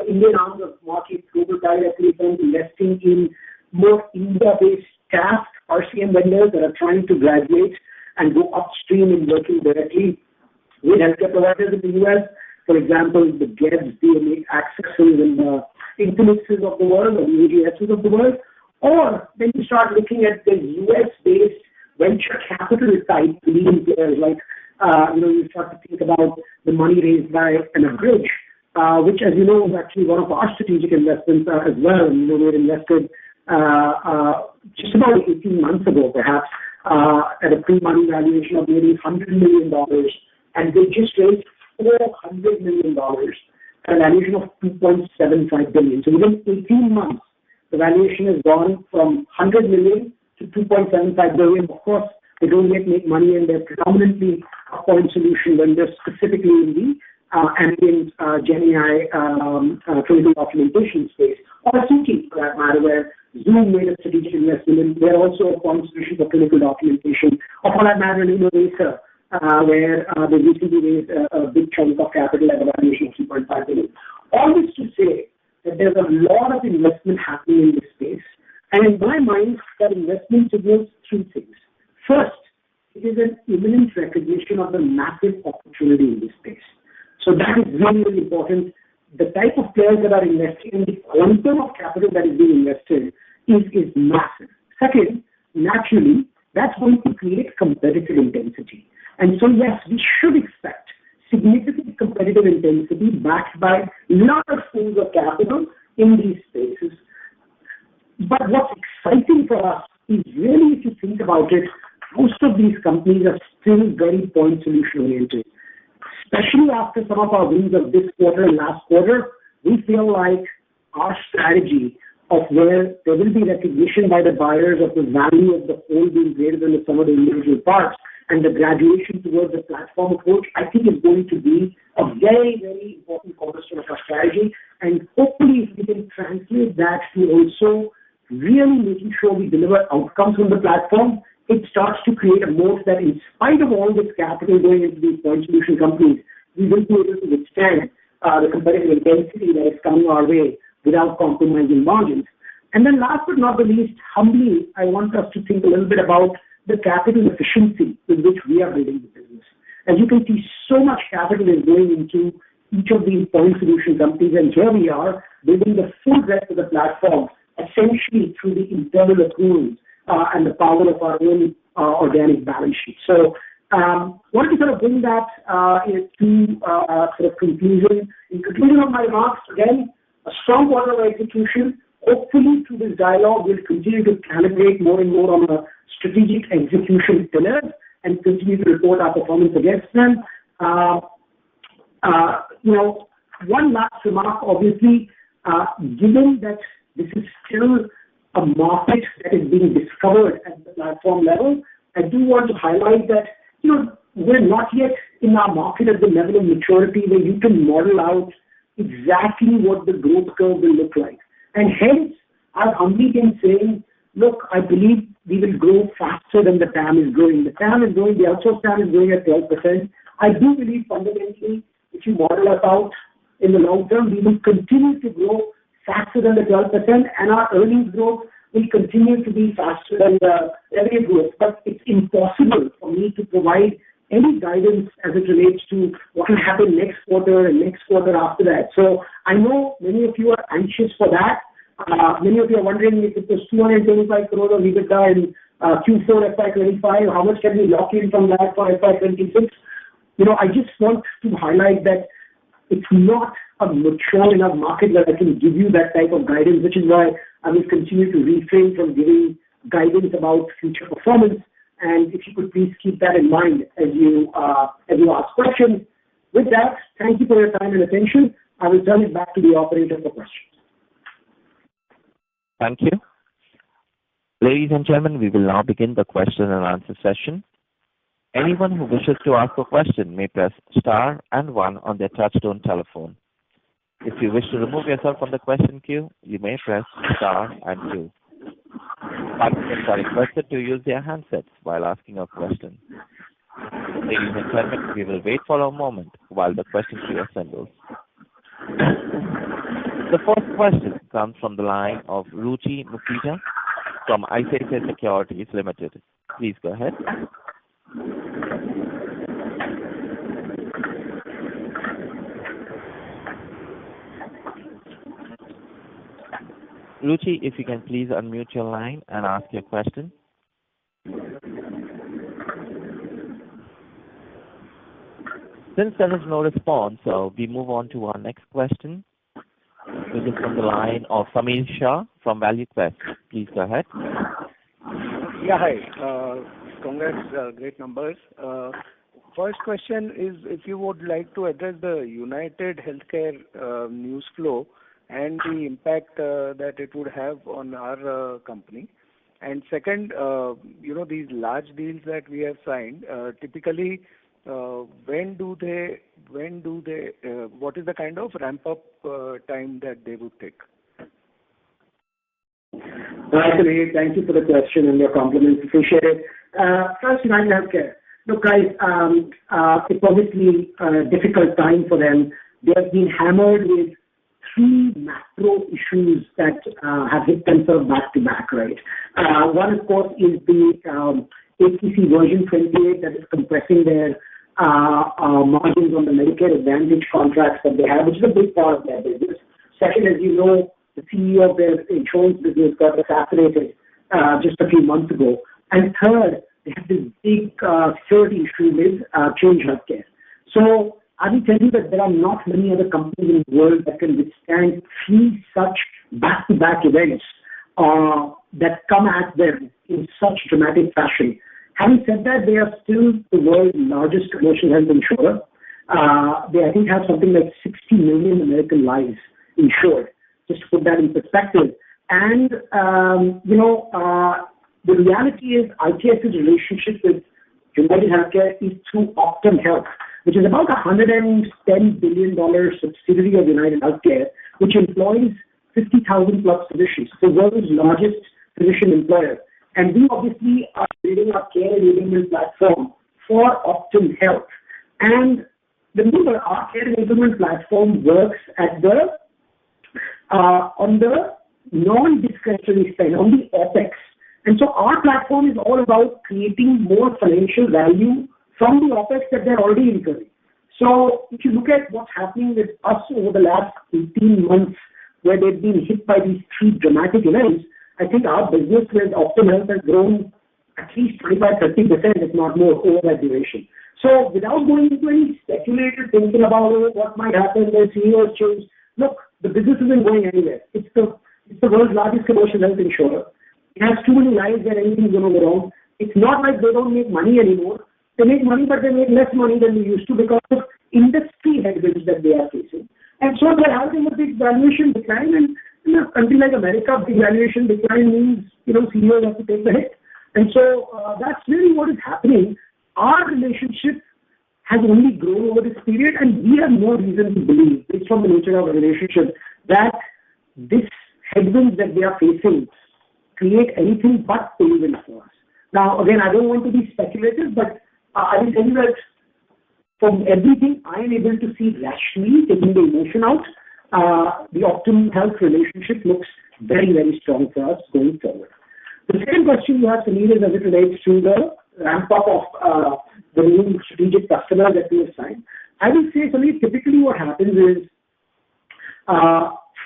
Indian arms of marquee global private equity firms investing in more India-based staff RCM vendors that are trying to graduate and go upstream in working directly with healthcare providers in the US. For example, the GEBs, the Accesses, and the Infinixes of the world, or the AGSs of the world. Or when you start looking at the US-based venture capital type leading players, like you start to think about the money raised by Bridge, which, as you know, is actually one of our strategic investments as well. We had invested just about 18 months ago, perhaps, at a pre-money valuation of nearly $100 million, and they just raised $400 million at a valuation of $2.75 billion. So within 18 months, the valuation has gone from $100 million to $2.75 billion. Of course, they don't yet make money, and they're predominantly a point solution vendor, specifically in the ambient GenAI clinical documentation space, or Suki, for that matter, where Zoom made a strategic investment, and they're also a point solution for clinical documentation, or for that matter, Innovator, where they recently raised a big chunk of capital at a valuation of $2.5 billion. All this to say that there's a lot of investment happening in this space, and in my mind, that investment signals 3 things. First, it is an imminent recognition of the massive opportunity in this space. So that is really, really important. The type of players that are investing in the quantum of capital that is being invested is massive. Second, naturally, that's going to create competitive intensity. And so, yes, we should expect significant competitive intensity backed by large pools of capital in these spaces. But what's exciting for us is really, if you think about it, most of these companies are still very point solution oriented. Especially after some of our wins of this quarter and last quarter, we feel like our strategy of where there will be recognition by the buyers of the value of the whole being greater than the sum of the individual parts, and the graduation towards the platform approach, I think is going to be a very, very important cornerstone of our strategy. And hopefully, if we can translate that to also really making sure we deliver outcomes from the platform, it starts to create a moat that, in spite of all this capital going into these point solution companies, we will be able to withstand the competitive intensity that is coming our way without compromising margins. And then last but not the least, humbly, I want us to think a little bit about the capital efficiency with which we are building the business. As you can see, so much capital is going into each of these point solution companies, and here we are building the full rest of the platform essentially through the internal accruals and the power of our own organic balance sheet. So wanted to sort of bring that to sort of conclusion. In conclusion of my remarks, again, a strong quarter of execution. Hopefully through this dialogue, we'll continue to calibrate more and more on the strategic execution pillars and continue to report our performance against them. One last remark, obviously, given that this is still a market that is being discovered at the platform level, I do want to highlight that, we're not yet in our market at the level of maturity where you can model out exactly what the growth curve will look like. And hence, I've humbly been saying, look, I believe we will grow faster than the TAM is growing. The TAM is growing, the outsourced TAM is growing at 12%. I do believe fundamentally, if you model us out in the long term, we will continue to grow faster than the 12%, and our earnings growth will continue to be faster than the revenue growth. But it's impossible for me to provide any guidance as it relates to what will happen next quarter and next quarter after that. So I know many of you are anxious for that. Many of you are wondering if it was 225 crore of EBITDA in Q4 FY25, how much can we lock in from that for FY26? I just want to highlight that it's not a mature enough market that I can give you that type of guidance, which is why I will continue to refrain from giving guidance about future performance. And if you could please keep that in mind as you ask questions. With that, thank you for your time and attention. I will turn it back to the operator for questions. Thank you. Ladies and gentlemen, we will now begin the question and answer session. Anyone who wishes to ask a question may press star and one on their touchtone telephone. If you wish to remove yourself from the question queue, you may press star and two. Participants are requested to use their handsets while asking a question. Ladies and gentlemen, we will wait for a moment while the question queue assembles. The first question comes from the line of Ruchi Mukhija from ICICI Securities Limited. Please go ahead. Ruchi, if you can please unmute your line and ask your question. Since there is no response, we move on to our next question, which is from the line of Sameer Shah from ValueQuest. Please go ahead. Yeah, hi. Congrats, great numbers. First question is if you would like to address the United Healthcare news flow and the impact that it would have on our company. And second, these large deals that we have signed, typically, when do they, what is the kind of ramp up time that they would take? Actually, thank you for the question and your compliments. Appreciate it. First, United Healthcare. Look, guys, it's obviously a difficult time for them. They have been hammered with three macro issues that have hit them sort of back to back, right? One, of course, is the HCC version 28 that is compressing their margins on the Medicare Advantage contracts that they have, which is a big part of their business. Second, as you know, the CEO of their insurance business got assassinated just a few months ago. And third, they have this big security issue with Change Healthcare. So I will tell you that there are not many other companies in the world that can withstand three such back-to-back events that come at them in such dramatic fashion. Having said that, they are still the world's largest commercial health insurer. They, I think, have something like 60 million American lives insured, just to put that in perspective. And, the reality is IKS's relationship with United Healthcare is through Optum Health, which is about a $110 billion subsidiary of United Healthcare, which employs 50,000 plus physicians, the world's largest physician employer. And we obviously are building our care enablement platform for Optum Health. And remember, our care enablement platform works at the on the non-discretionary spend, on the OpEx. And so our platform is all about creating more financial value from the OpEx that they're already incurring. So if you look at what's happening with us over the last 18 months, where they've been hit by these three dramatic events, I think our business with Optum Health has grown at least 25-30%, if not more, over that duration. So without going into any speculative thinking about what might happen when CEOs change, look, the business isn't going anywhere. It's the world's largest commercial health insurer. It has too many lives that anything's going to go wrong. It's not like they don't make money anymore. They make money, but they make less money than they used to because of industry headwinds that they are facing. And so they're having a big valuation decline. And in a country like America, big valuation decline means, CEOs have to take the hit. And so that's really what is happening. Our relationship has only grown over this period, and we have no reason to believe, based on the nature of our relationship, that this headwinds that they are facing create anything but tailwinds for us. Now, again, I don't want to be speculative, but I will tell you that from everything I am able to see rationally, taking the emotion out, the Optum Health relationship looks very, very strong for us going forward. The second question you have, Sunil, is as it relates to the ramp-up of the new strategic customer that we have signed. I will say, Sunil, typically what happens is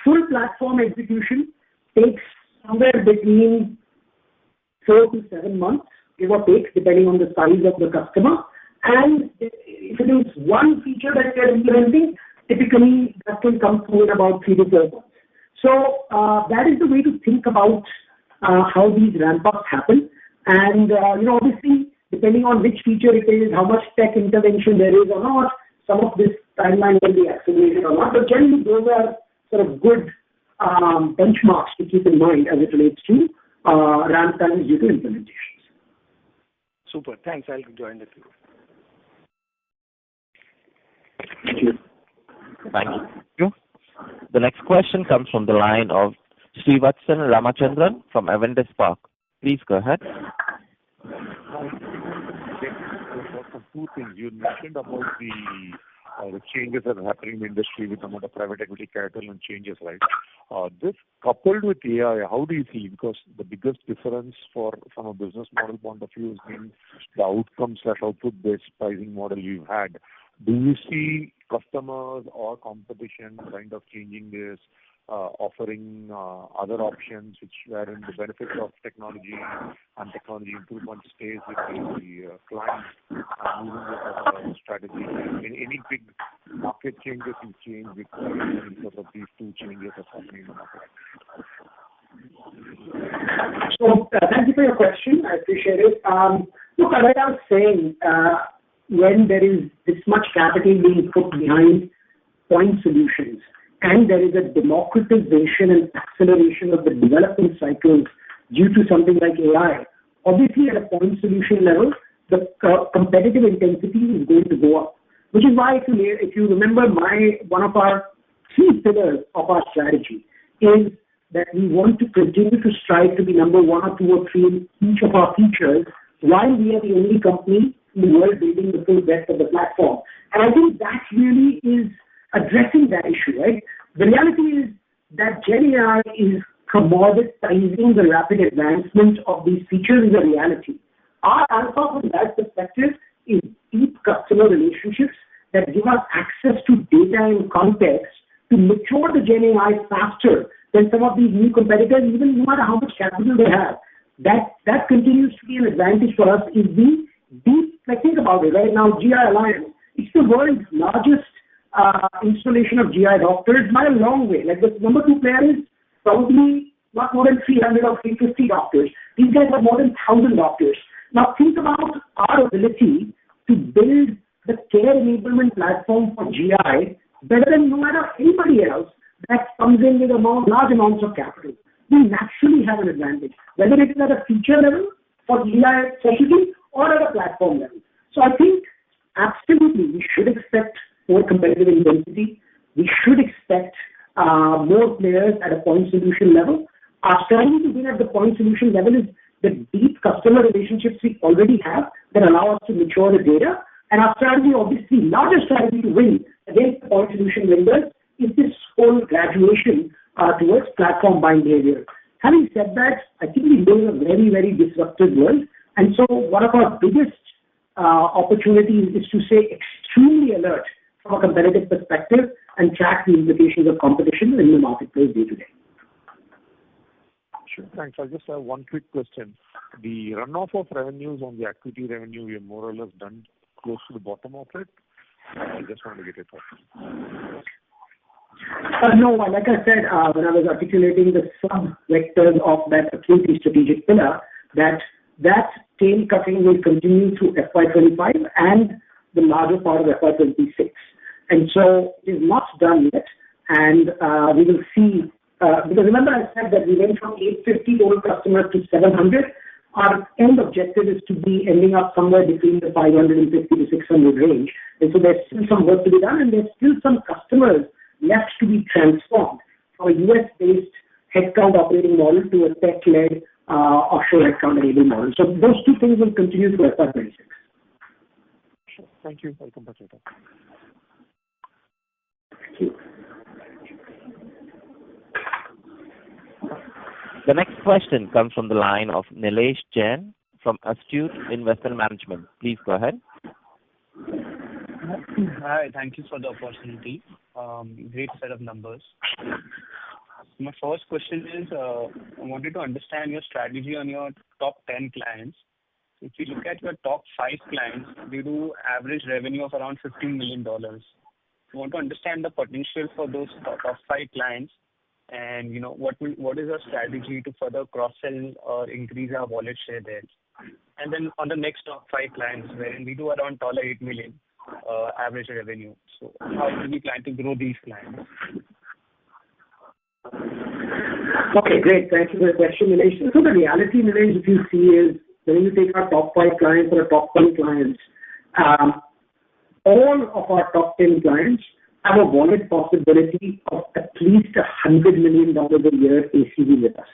full platform execution takes somewhere between 4 to 7 months, give or take, depending on the size of the customer. And if it is one feature that we are implementing, typically that can come through in about 3 to 4 months. So that is the way to think about how these ramp-ups happen. And, obviously, depending on which feature it is, how much tech intervention there is or not, some of this timeline will be accelerated or not. But generally, those are sort of good benchmarks to keep in mind as it relates to ramp times due to implementations. Super. Thanks. I'll join the queue. Thank you. Thank you. The next question comes from the line of Srivatsan Ramachandran from Avendus Spark. Please go ahead. Two things. You mentioned about the changes that are happening in the industry with some of the private equity capital and changes, right? This coupled with AI, how do you see? Because the biggest difference from a business model point of view has been the outcome/output-based pricing model you've had. Do you see customers or competition kind of changing this, offering other options which wherein the benefits of technology and technology improvement stays with the client and moving with a strategy? Any big market changes you change because of these two changes that's happening in the market? So thank you for your question. I appreciate it. Look, like I was saying, when there is this much capital being put behind point solutions, and there is a democratization and acceleration of the development cycles due to something like AI, obviously at a point solution level, the competitive intensity is going to go up. Which is why, if you remember, one of our key pillars of our strategy is that we want to continue to strive to be number 1 or 2 or 3 in each of our features, while we are the only company in the world building the full breadth of the platform. And I think that really is addressing that issue, right? The reality is that GenAI is commoditizing the rapid advancement of these features is a reality. Our alpha from that perspective is deep customer relationships that give us access to data and context to mature the GenAI faster than some of these new competitors, even no matter how much capital they have. That continues to be an advantage for us is the deep, think about it, right now, GI Alliance, it's the world's largest installation of GI doctors by a long way. Like the number 2 player is probably not more than 300 or 350 doctors. These guys have more than 1,000 doctors. Now think about our ability to build the care enablement platform for GI better than no matter anybody else that comes in with large amounts of capital. We naturally have an advantage, whether it is at a feature level for GI specialty or at a platform level. So I think absolutely we should expect more competitive intensity. We should expect more players at a point solution level. Our strategy to win at the point solution level is the deep customer relationships we already have that allow us to mature the data. And our strategy, obviously, larger strategy to win against the point solution vendors is this whole graduation towards platform buying behavior. Having said that, I think we live in a very, very disrupted world. And so one of our biggest opportunities is to stay extremely alert from a competitive perspective and track the implications of competition in the marketplace day to day. Sure, thanks. I just have one quick question. The runoff of revenues on the equity revenue, we have more or less done close to the bottom of it. I just want to get it thought. No, like I said, when I was articulating the sub-vectors of that acute strategic pillar, that tail cutting will continue through FY25 and the larger part of FY26. And so it is not done yet, and we will see, because remember I said that we went from 850 total customers to 700. Our end objective is to be ending up somewhere between the 550 to 600 range. And so there's still some work to be done, and there's still some customers left to be transformed from a US-based headcount operating model to a tech-led offshore headcount-enabled model. So those two things will continue through FY26. Sure. Thank you. I'll come back later. Thank you. The next question comes from the line of Nilesh Jain from Astute Investment Management. Please go ahead. Hi, thank you for the opportunity. Great set of numbers. My first question is, I wanted to understand your strategy on your top 10 clients. If you look at your top 5 clients, they do average revenue of around $15 million. I want to understand the potential for those top 5 clients, and what is your strategy to further cross-sell or increase our wallet share there. And then on the next top 5 clients, wherein we do around $8 million average revenue. So how do we plan to grow these clients? Okay, great. Thank you for the question, Nilesh. So the reality, Nilesh, if you see is when you take our top 5 clients or our top 10 clients, all of our top 10 clients have a wallet possibility of at least $100 million a year ACV with us,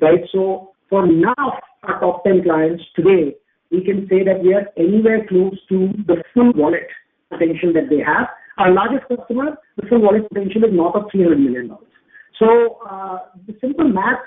right? So for now, our top 10 clients today, we can say that we are anywhere close to the full wallet potential that they have. Our largest customer, the full wallet potential is north of $300 million. So the simple math,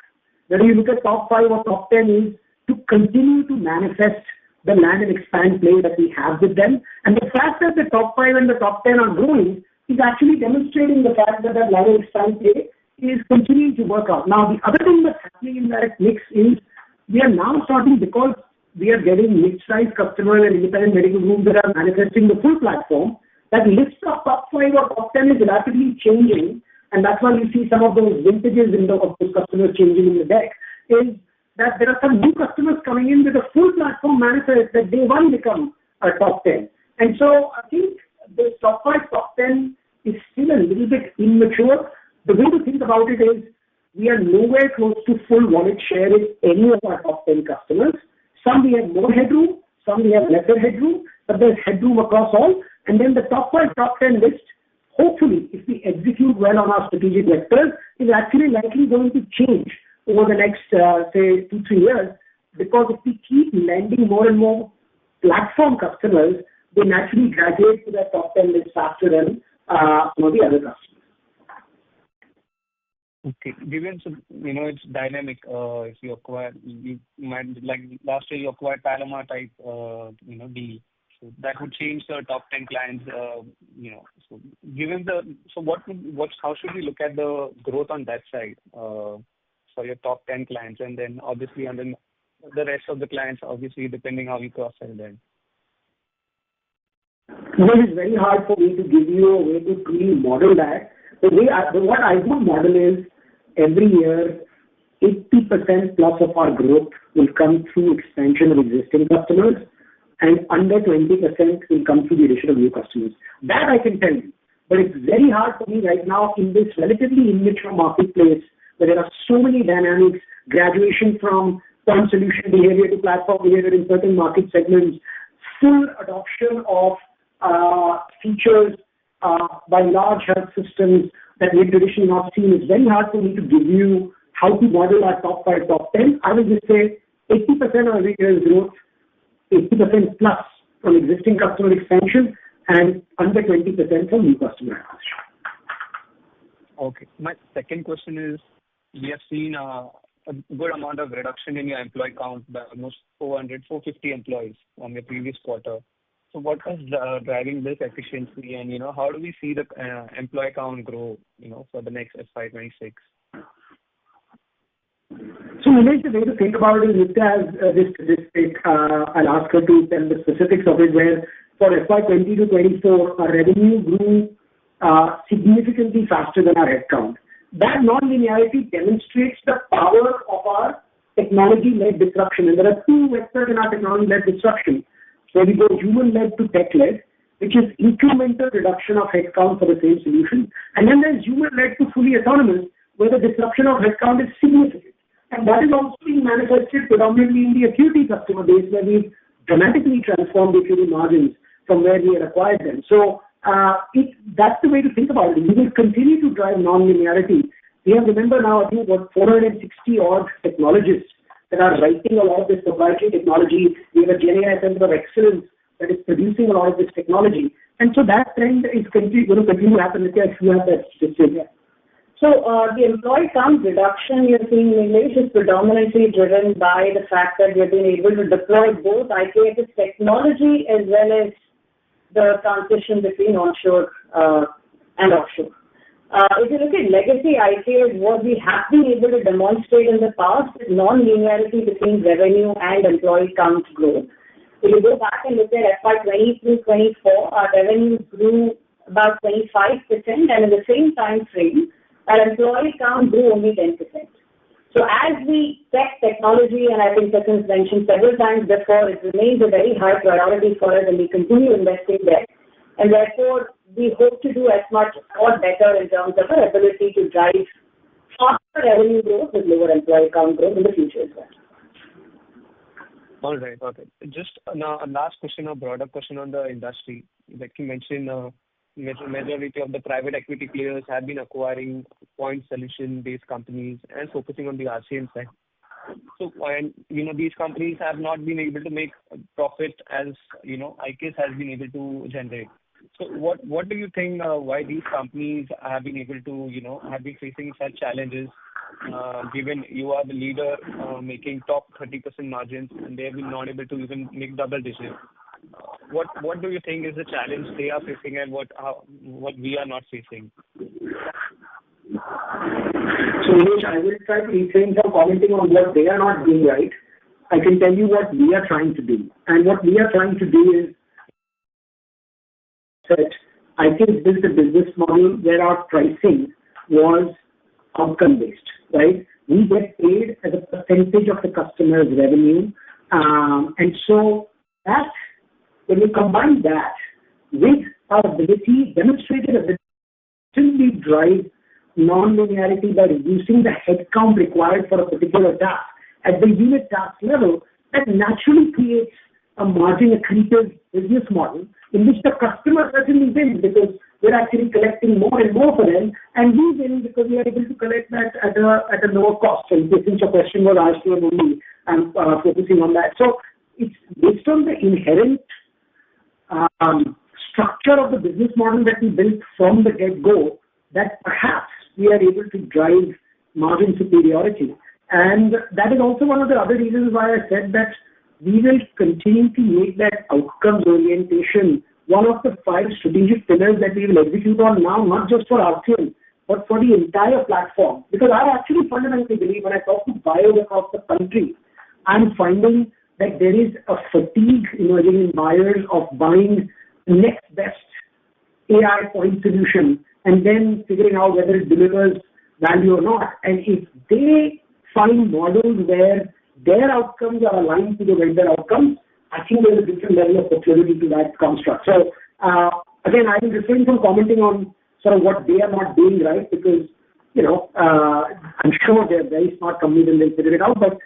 whether you look at top 5 or top 10, is to continue to manifest the land and expand play that we have with them. And the fact that the top 5 and the top 10 are growing is actually demonstrating the fact that that land and expand play is continuing to work out. Now, the other thing that's happening in that mix is we are now starting, because we are getting mid-sized customers and independent medical groups that are manifesting the full platform, that list of top 5 or top 10 is rapidly changing, and that's why you see some of those vintages of those customers changing in the deck, is that there are some new customers coming in with a full platform manifest that day one become a top 10. And so I think the top 5, top 10 is still a little bit immature. The way to think about it is we are nowhere close to full wallet share in any of our top 10 customers. Some we have more headroom, some we have lesser headroom, but there's headroom across all. And then the top 5, top 10 list, hopefully, if we execute well on our strategic vectors, is actually likely going to change over the next, say, 2-3 years, because if we keep landing more and more platform customers, they naturally graduate to that top 10 list faster than some of the other customers. Okay. Given it's dynamic. If you acquire, you might, like last year you acquired Palomar type, deal. So that would change the top 10 clients. So given how should we look at the growth on that side for your top 10 clients, and then obviously and then the rest of the clients, obviously depending how you cross-sell them. It is very hard for me to give you a way to truly model that. What I would model is every year 80% plus of our growth will come through expansion of existing customers, and under 20% will come through the addition of new customers. That I can tell you. But it's very hard for me right now in this relatively immature marketplace where there are so many dynamics, graduation from point solution behavior to platform behavior in certain market segments, full adoption of features by large health systems that we've traditionally not seen. It's very hard for me to give you how to model our top 5, top 10. I will just say 80% of every year's growth, 80% plus from existing customer expansion, and under 20% from new customer acquisition. Okay. My second question is, we have seen a good amount of reduction in your employee count by almost 450 employees from your previous quarter. So what is driving this efficiency, and how do we see the employee count grow, for the next FY26? So Nilesh, the way to think about it is Nitya has this statistic. I'll ask her to tell the specifics of it, where for FY20 to 24, our revenue grew significantly faster than our headcount. That non-linearity demonstrates the power of our technology-led disruption. And there are two vectors in our technology-led disruption, where we go human-led to tech-led, which is incremental reduction of headcount for the same solution. And then there's human-led to fully autonomous, where the disruption of headcount is significant. And that is also being manifested predominantly in the acuity customer base, where we've dramatically transformed the acuity margins from where we had acquired them. So that's the way to think about it. We will continue to drive non-linearity. We have, remember now, I think about 460 odd technologists that are writing a lot of this proprietary technology. We have a GenAI Center of Excellence that is producing a lot of this technology. And so that trend is going to continue to happen. If you have that statistic. So the employee count reduction you're seeing, Nilesh, is predominantly driven by the fact that we've been able to deploy both IKS's technology as well as the transition between onshore and offshore. If you look at legacy IKS, what we have been able to demonstrate in the past is non-linearity between revenue and employee count growth. If you go back and look at FY20 to 24, our revenues grew about 25%, and in the same time frame, our employee count grew only 10%. So as we tech technology, and I think Sachin's mentioned several times before, it remains a very high priority for us, and we continue investing there. And therefore, we hope to do as much or better in terms of our ability to drive faster revenue growth with lower employee count growth in the future as well. All right. Okay. Just now, a last question, a broader question on the industry. Like you mentioned, majority of the private equity players have been acquiring point solution-based companies and focusing on the RCM side. So, and these companies have not been able to make profit as IKS has been able to generate. So, what do you think? Why these companies have been able to have been facing such challenges? Given you are the leader making top 30% margins, and they have been not able to even make double digits. What do you think is the challenge they are facing, and what we are not facing? So Nilesh, I will try to refrain from commenting on what they are not doing right. I can tell you what we are trying to do. And what we are trying to do is that IKS built a business model where our pricing was outcome-based, right? We get paid as a percentage of the customer's revenue. And so that, when you combine that with our ability, demonstrated ability to drive non-linearity by reducing the headcount required for a particular task at the unit task level, that naturally creates a margin accretive business model in which the customer certainly wins because we're actually collecting more and more for them, and we win because we are able to collect that at a lower cost. And since your question was RCM only, I'm focusing on that. So it's based on the inherent structure of the business model that we built from the get-go that perhaps we are able to drive margin superiority. And that is also one of the other reasons why I said that we will continue to make that outcomes orientation one of the 5 strategic pillars that we will execute on now, not just for RCM, but for the entire platform. Because I actually fundamentally believe when I talk to buyers across the country, I'm finding that there is a fatigue emerging in buyers of buying the next best AI point solution and then figuring out whether it delivers value or not. And if they find models where their outcomes are aligned to the vendor outcomes, I think there's a different level of proclivity to that construct. So, again, I will refrain from commenting on sort of what they are not doing right because, I'm sure they're very smart companies and they'll figure it out. But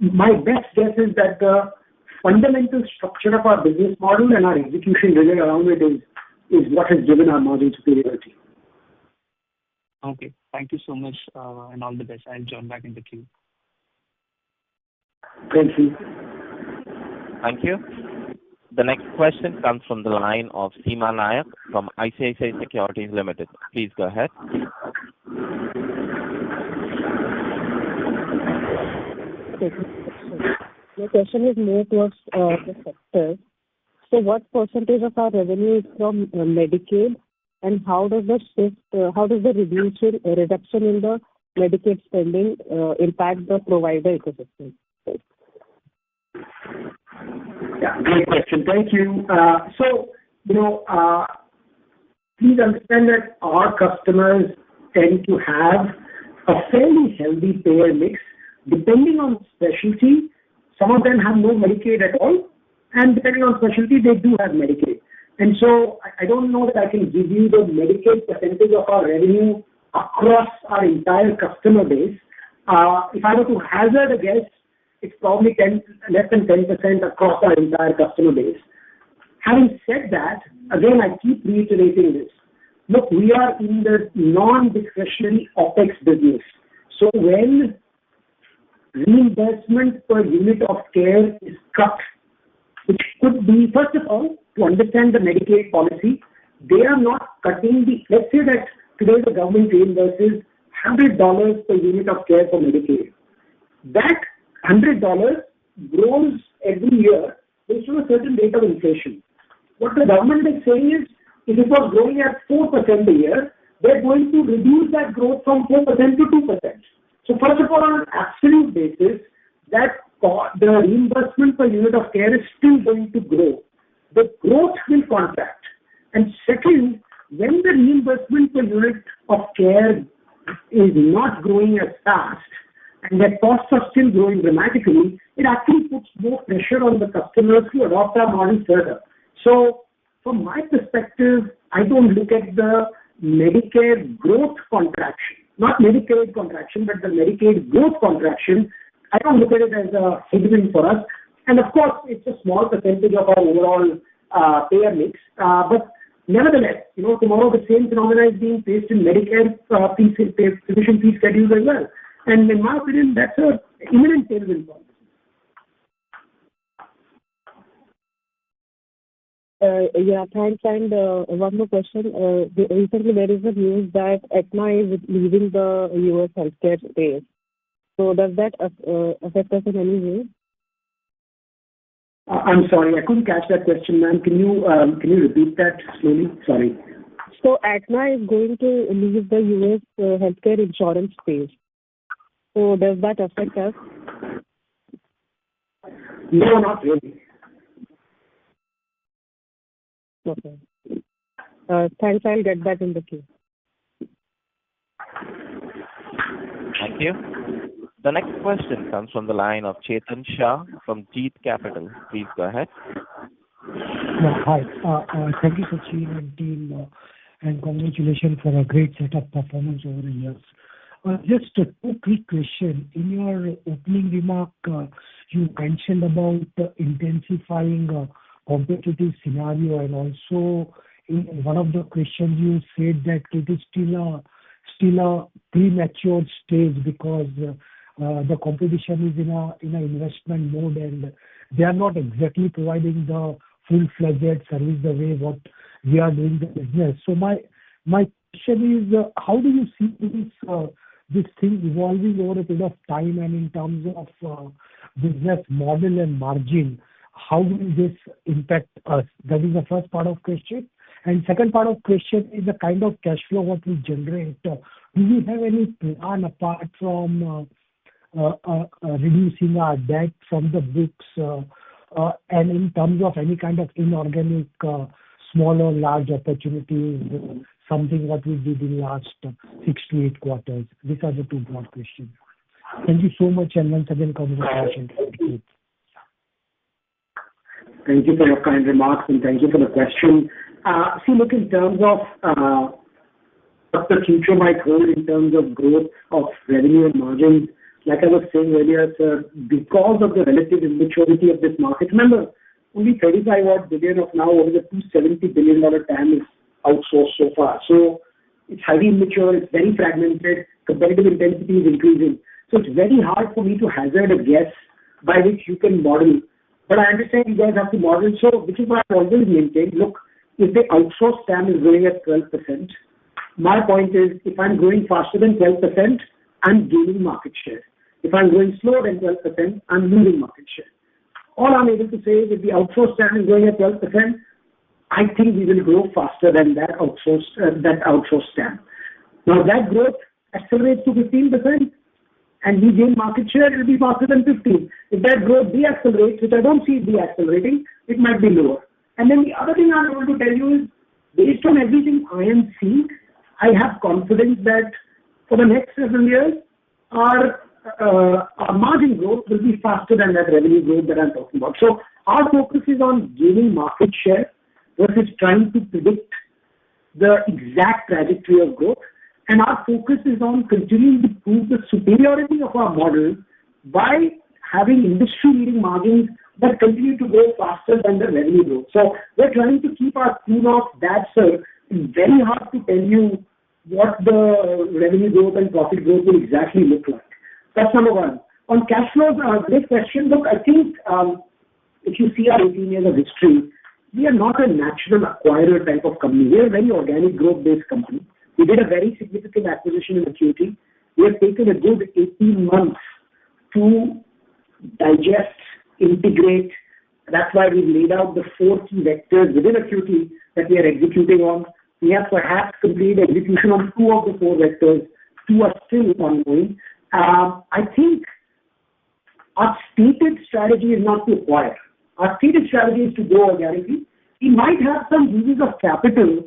my best guess is that the fundamental structure of our business model and our execution rigor around it is what has driven our margin superiority. Okay. Thank you so much and all the best. I'll join back in the queue. Thank you. Thank you. The next question comes from the line of Seema Nayak from ICICI Securities Limited. Please go ahead. Okay. My question is more towards the sector. So what percentage of our revenue is from Medicaid, and how does the reduction in the Medicaid spending impact the provider ecosystem? Yeah, great question. Thank you. Please understand that our customers tend to have a fairly healthy payer mix. Depending on specialty, some of them have no Medicaid at all, and depending on specialty, they do have Medicaid. And so I don't know that I can give you the Medicaid percentage of our revenue across our entire customer base. If I were to hazard a guess, it's probably less than 10% across our entire customer base. Having said that, again, I keep reiterating this. Look, we are in the non-discretionary OPEX business. So when reimbursement per unit of care is cut, which could be, first of all, to understand the Medicaid policy, they are not cutting let's say that today the government reimburses $100 per unit of care for Medicaid. That $100 grows every year based on a certain rate of inflation. What the government is saying is, if it was growing at 4% a year, they're going to reduce that growth from 4% to 2%. So first of all, on an absolute basis, that the reimbursement per unit of care is still going to grow. The growth will contract. And second, when the reimbursement per unit of care is not growing as fast, and their costs are still growing dramatically, it actually puts more pressure on the customers to adopt our model further. So from my perspective, I don't look at the Medicare growth contraction, not Medicaid contraction, but the Medicaid growth contraction. I don't look at it as a headwind for us. And of course, it's a small percentage of our overall payer mix. But nevertheless, tomorrow the same phenomena is being faced in Medicare physician fee schedules as well. And in my opinion, that's an imminent tailwind for us. Yeah, thanks. And one more question. Recently, there is a news that Aetna is leaving the U.S. healthcare space. So does that affect us in any way? I'm sorry, I couldn't catch that question, ma'am. Can you repeat that slowly? Sorry. So Aetna is going to leave the U.S. Healthcare insurance space. So does that affect us? No, not really. Okay. Thanks. I'll get back in the queue. Thank you. The next question comes from the line of Chetan Shah from Jeet Capital. Please go ahead. Yeah, hi. Thank you, Sachin and team, and congratulations for a great set of performance over the years. Just two quick questions. In your opening remark, you mentioned about intensifying competitive scenario, and also in one of the questions you said that it is still a premature stage because the competition is in a investment mode and they are not exactly providing the full-fledged service the way what we are doing the business. So my question is, how do you see this thing evolving over a period of time, and in terms of business model and margin, how will this impact us? That is the first part of question. And second part of question is the kind of cash flow what we generate. Do we have any plan apart from reducing our debt from the books, and in terms of any kind of inorganic small or large opportunities, something what we did in last 6 to 8 quarters? These are the two broad questions. Thank you so much, and once again, congratulations. Thank you for your kind remarks, and thank you for the question. Look, in terms of what the future might hold in terms of growth of revenue and margins, like I was saying earlier, sir, because of the relative immaturity of this market, remember, only 35 billion of now over the $270 billion TAM is outsourced so far. So it's highly immature, it's very fragmented, competitive intensity is increasing. So it's very hard for me to hazard a guess by which you can model. But I understand you guys have to model, so which is why I've always maintained, look, if the outsourced TAM is growing at 12%, my point is, if I'm growing faster than 12%, I'm gaining market share. If I'm growing slower than 12%, I'm losing market share. All I'm able to say is if the outsourced TAM is growing at 12%, I think we will grow faster than that outsourced TAM. Now that growth accelerates to 15% and we gain market share, it will be faster than 15. If that growth deaccelerates, which I don't see it deaccelerating, it might be lower. And then the other thing I want to tell you is, based on everything I am seeing, I have confidence that for the next several years, our margin growth will be faster than that revenue growth that I'm talking about. So our focus is on gaining market share versus trying to predict the exact trajectory of growth. And our focus is on continuing to prove the superiority of our model by having industry-leading margins that continue to grow faster than the revenue growth. So we're trying to keep our tune off that, sir. It's very hard to tell you what the revenue growth and profit growth will exactly look like. That's number one. On cash flows, great question. Look, I think if you see our 18 years of history, we are not a natural acquirer type of company. We are a very organic growth-based company. We did a very significant acquisition in Acuity. We have taken a good 18 months to digest, integrate. That's why we laid out the 4 key vectors within Acuity that we are executing on. We have perhaps completed execution on 2 of the 4 vectors. 2 are still ongoing. I think our stated strategy is not to acquire. Our stated strategy is to grow organically. We might have some uses of capital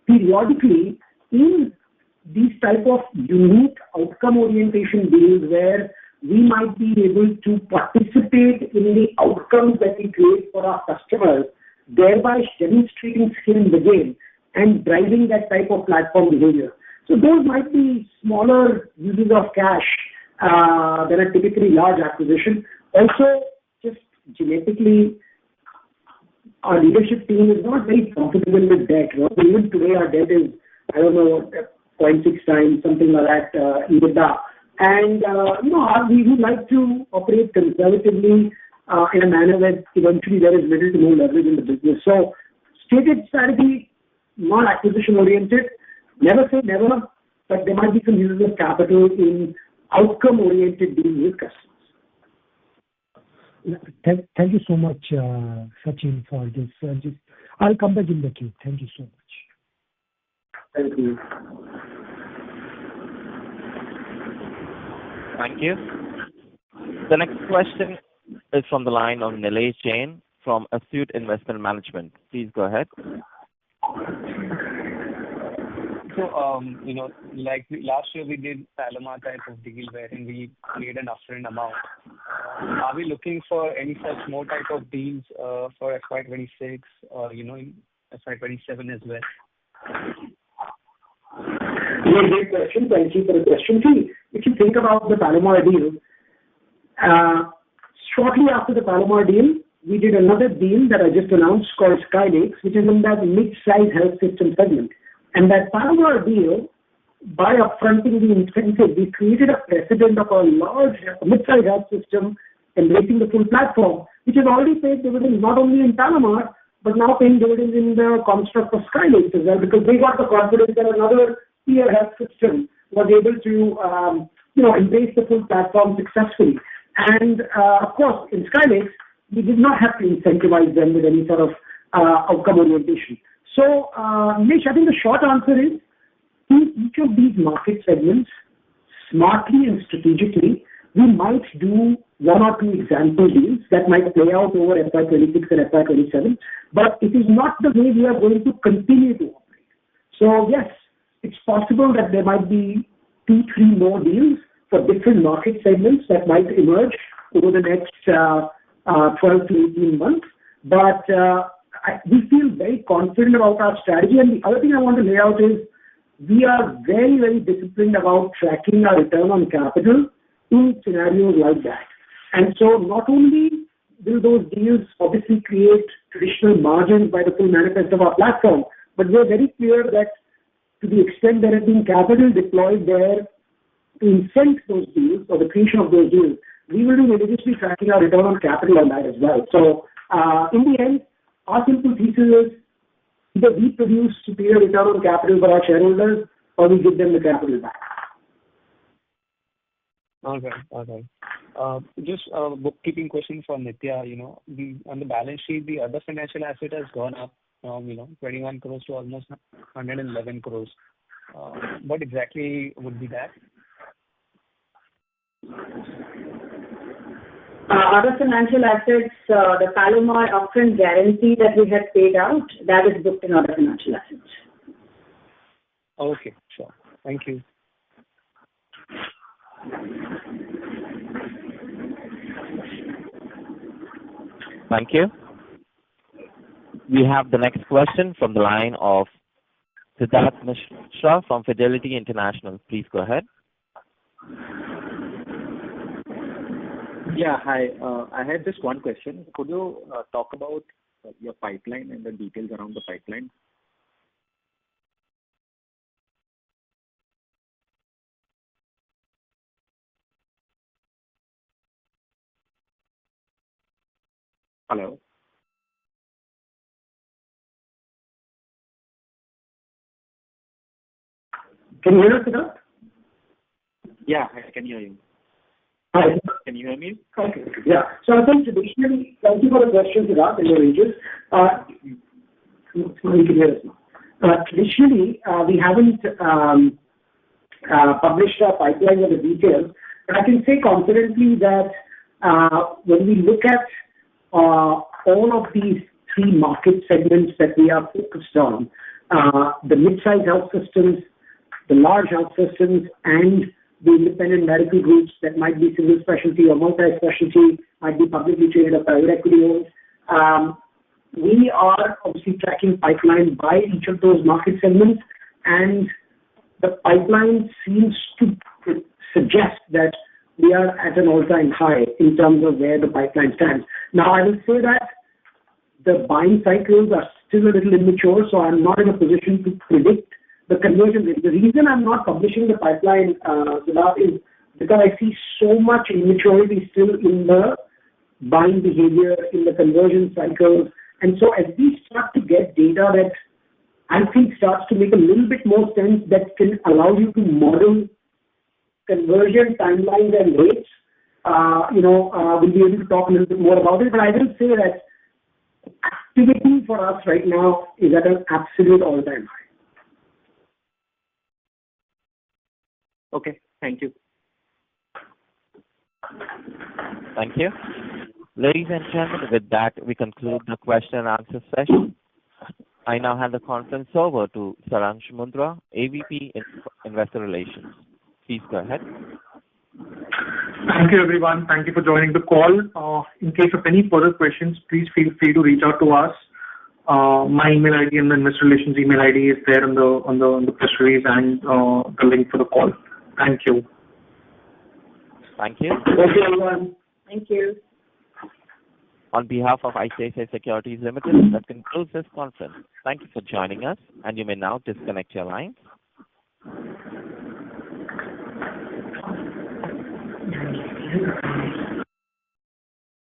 periodically in these type of unique outcome orientation deals where we might be able to participate in the outcomes that we create for our customers, thereby demonstrating skill in the game and driving that type of platform behavior. So those might be smaller uses of cash than a typically large acquisition. Also, just genetically, our leadership team is not very comfortable with debt. Even today, our debt is, 0.6 times, something like that, EBITDA. And, we would like to operate conservatively in a manner that eventually there is little to no leverage in the business. So, stated strategy, not acquisition-oriented. Never say never, but there might be some uses of capital in outcome-oriented deals with customers. Thank you so much, Sachin, for this. I'll come back in the queue. Thank you so much. Thank you. Thank you. The next question is from the line of Nilesh Jain from Astute Investment Management. Please go ahead. So, like last year we did Palomar type of deal wherein we made an upfront amount. Are we looking for any such more type of deals for FY26 or, in FY27 as well? Great question. Thank you for the question. See, if you think about the Palomar deal, shortly after the Palomar deal, we did another deal that I just announced called Skylakes, which is in that mid-size health system segment. And that Palomar deal, by upfronting the incentive, we created a precedent of a large mid-size health system embracing the full platform, which has already paid dividends not only in Palomar, but now paying dividends in the construct of Skylakes as well, because they got the confidence that another peer health system was able to, embrace the full platform successfully. And, of course, in Skylakes, we did not have to incentivize them with any sort of outcome orientation. So, Nish, I think the short answer is, in each of these market segments, smartly and strategically, we might do 1 or 2 example deals that might play out over FY26 and FY27, but it is not the way we are going to continue to operate. So, yes, it's possible that there might be 2, 3 more deals for different market segments that might emerge over the next 12 to 18 months, but we feel very confident about our strategy. And the other thing I want to lay out is we are very, very disciplined about tracking our return on capital in scenarios like that. And so not only will those deals obviously create traditional margins by the full manifest of our platform, but we're very clear that to the extent there has been capital deployed there to incent those deals or the creation of those deals, we will be religiously tracking our return on capital on that as well. So in the end, our simple thesis is either we produce superior return on capital for our shareholders or we give them the capital back. All right. Just a bookkeeping question for Nitya. On the balance sheet, the other financial asset has gone up from 21 crores to almost 111 crores. What exactly would be that? Other financial assets, the Palomar upfront guarantee that we had paid out, that is booked in other financial assets. Okay, sure. Thank you. Thank you. We have the next question from the line of Siddharth Mishra from Fidelity International. Please go ahead. Yeah, hi. I had just one question. Could you talk about your pipeline and the details around the pipeline? Hello? Can you hear us, Siddharth? Yeah, I can hear you. Hi. Can you hear me? Okay. Yeah. So I think traditionally, thank you for the question, Siddharth, and your ages. You can hear us now. Traditionally, we haven't published our pipeline or the details, but I can say confidently that when we look at all of these three market segments that we are focused on, the mid-sized health systems, the large health systems, and the independent medical groups that might be single specialty or multi-specialty, might be publicly traded or private equity owned. We are obviously tracking pipeline by each of those market segments, and the pipeline seems to suggest that we are at an all-time high in terms of where the pipeline stands. Now, I will say that the buying cycles are still a little immature, so I'm not in a position to predict the conversion rate. The reason I'm not publishing the pipeline, Siddharth, is because I see so much immaturity still in the buying behavior, in the conversion cycles. And so as we start to get data that I think starts to make a little bit more sense, that can allow you to model conversion timelines and rates, we'll be able to talk a little bit more about it. But I will say that activity for us right now is at an absolute all-time high. Okay, thank you. Thank you. Ladies and gentlemen, with that, we conclude the question and answer session. I now hand the conference over to Saransh Mundra, AVP Investor Relations. Please go ahead. Thank you, everyone. Thank you for joining the call. In case of any further questions, please feel free to reach out to us. My email ID and the Investor Relations email ID is there on the press release and the link for the call. Thank you. Thank you. Thank you, everyone. Thank you. On behalf of ICICI Securities Limited, that concludes this conference. Thank you for joining us, and you may now disconnect your lines. Thank you.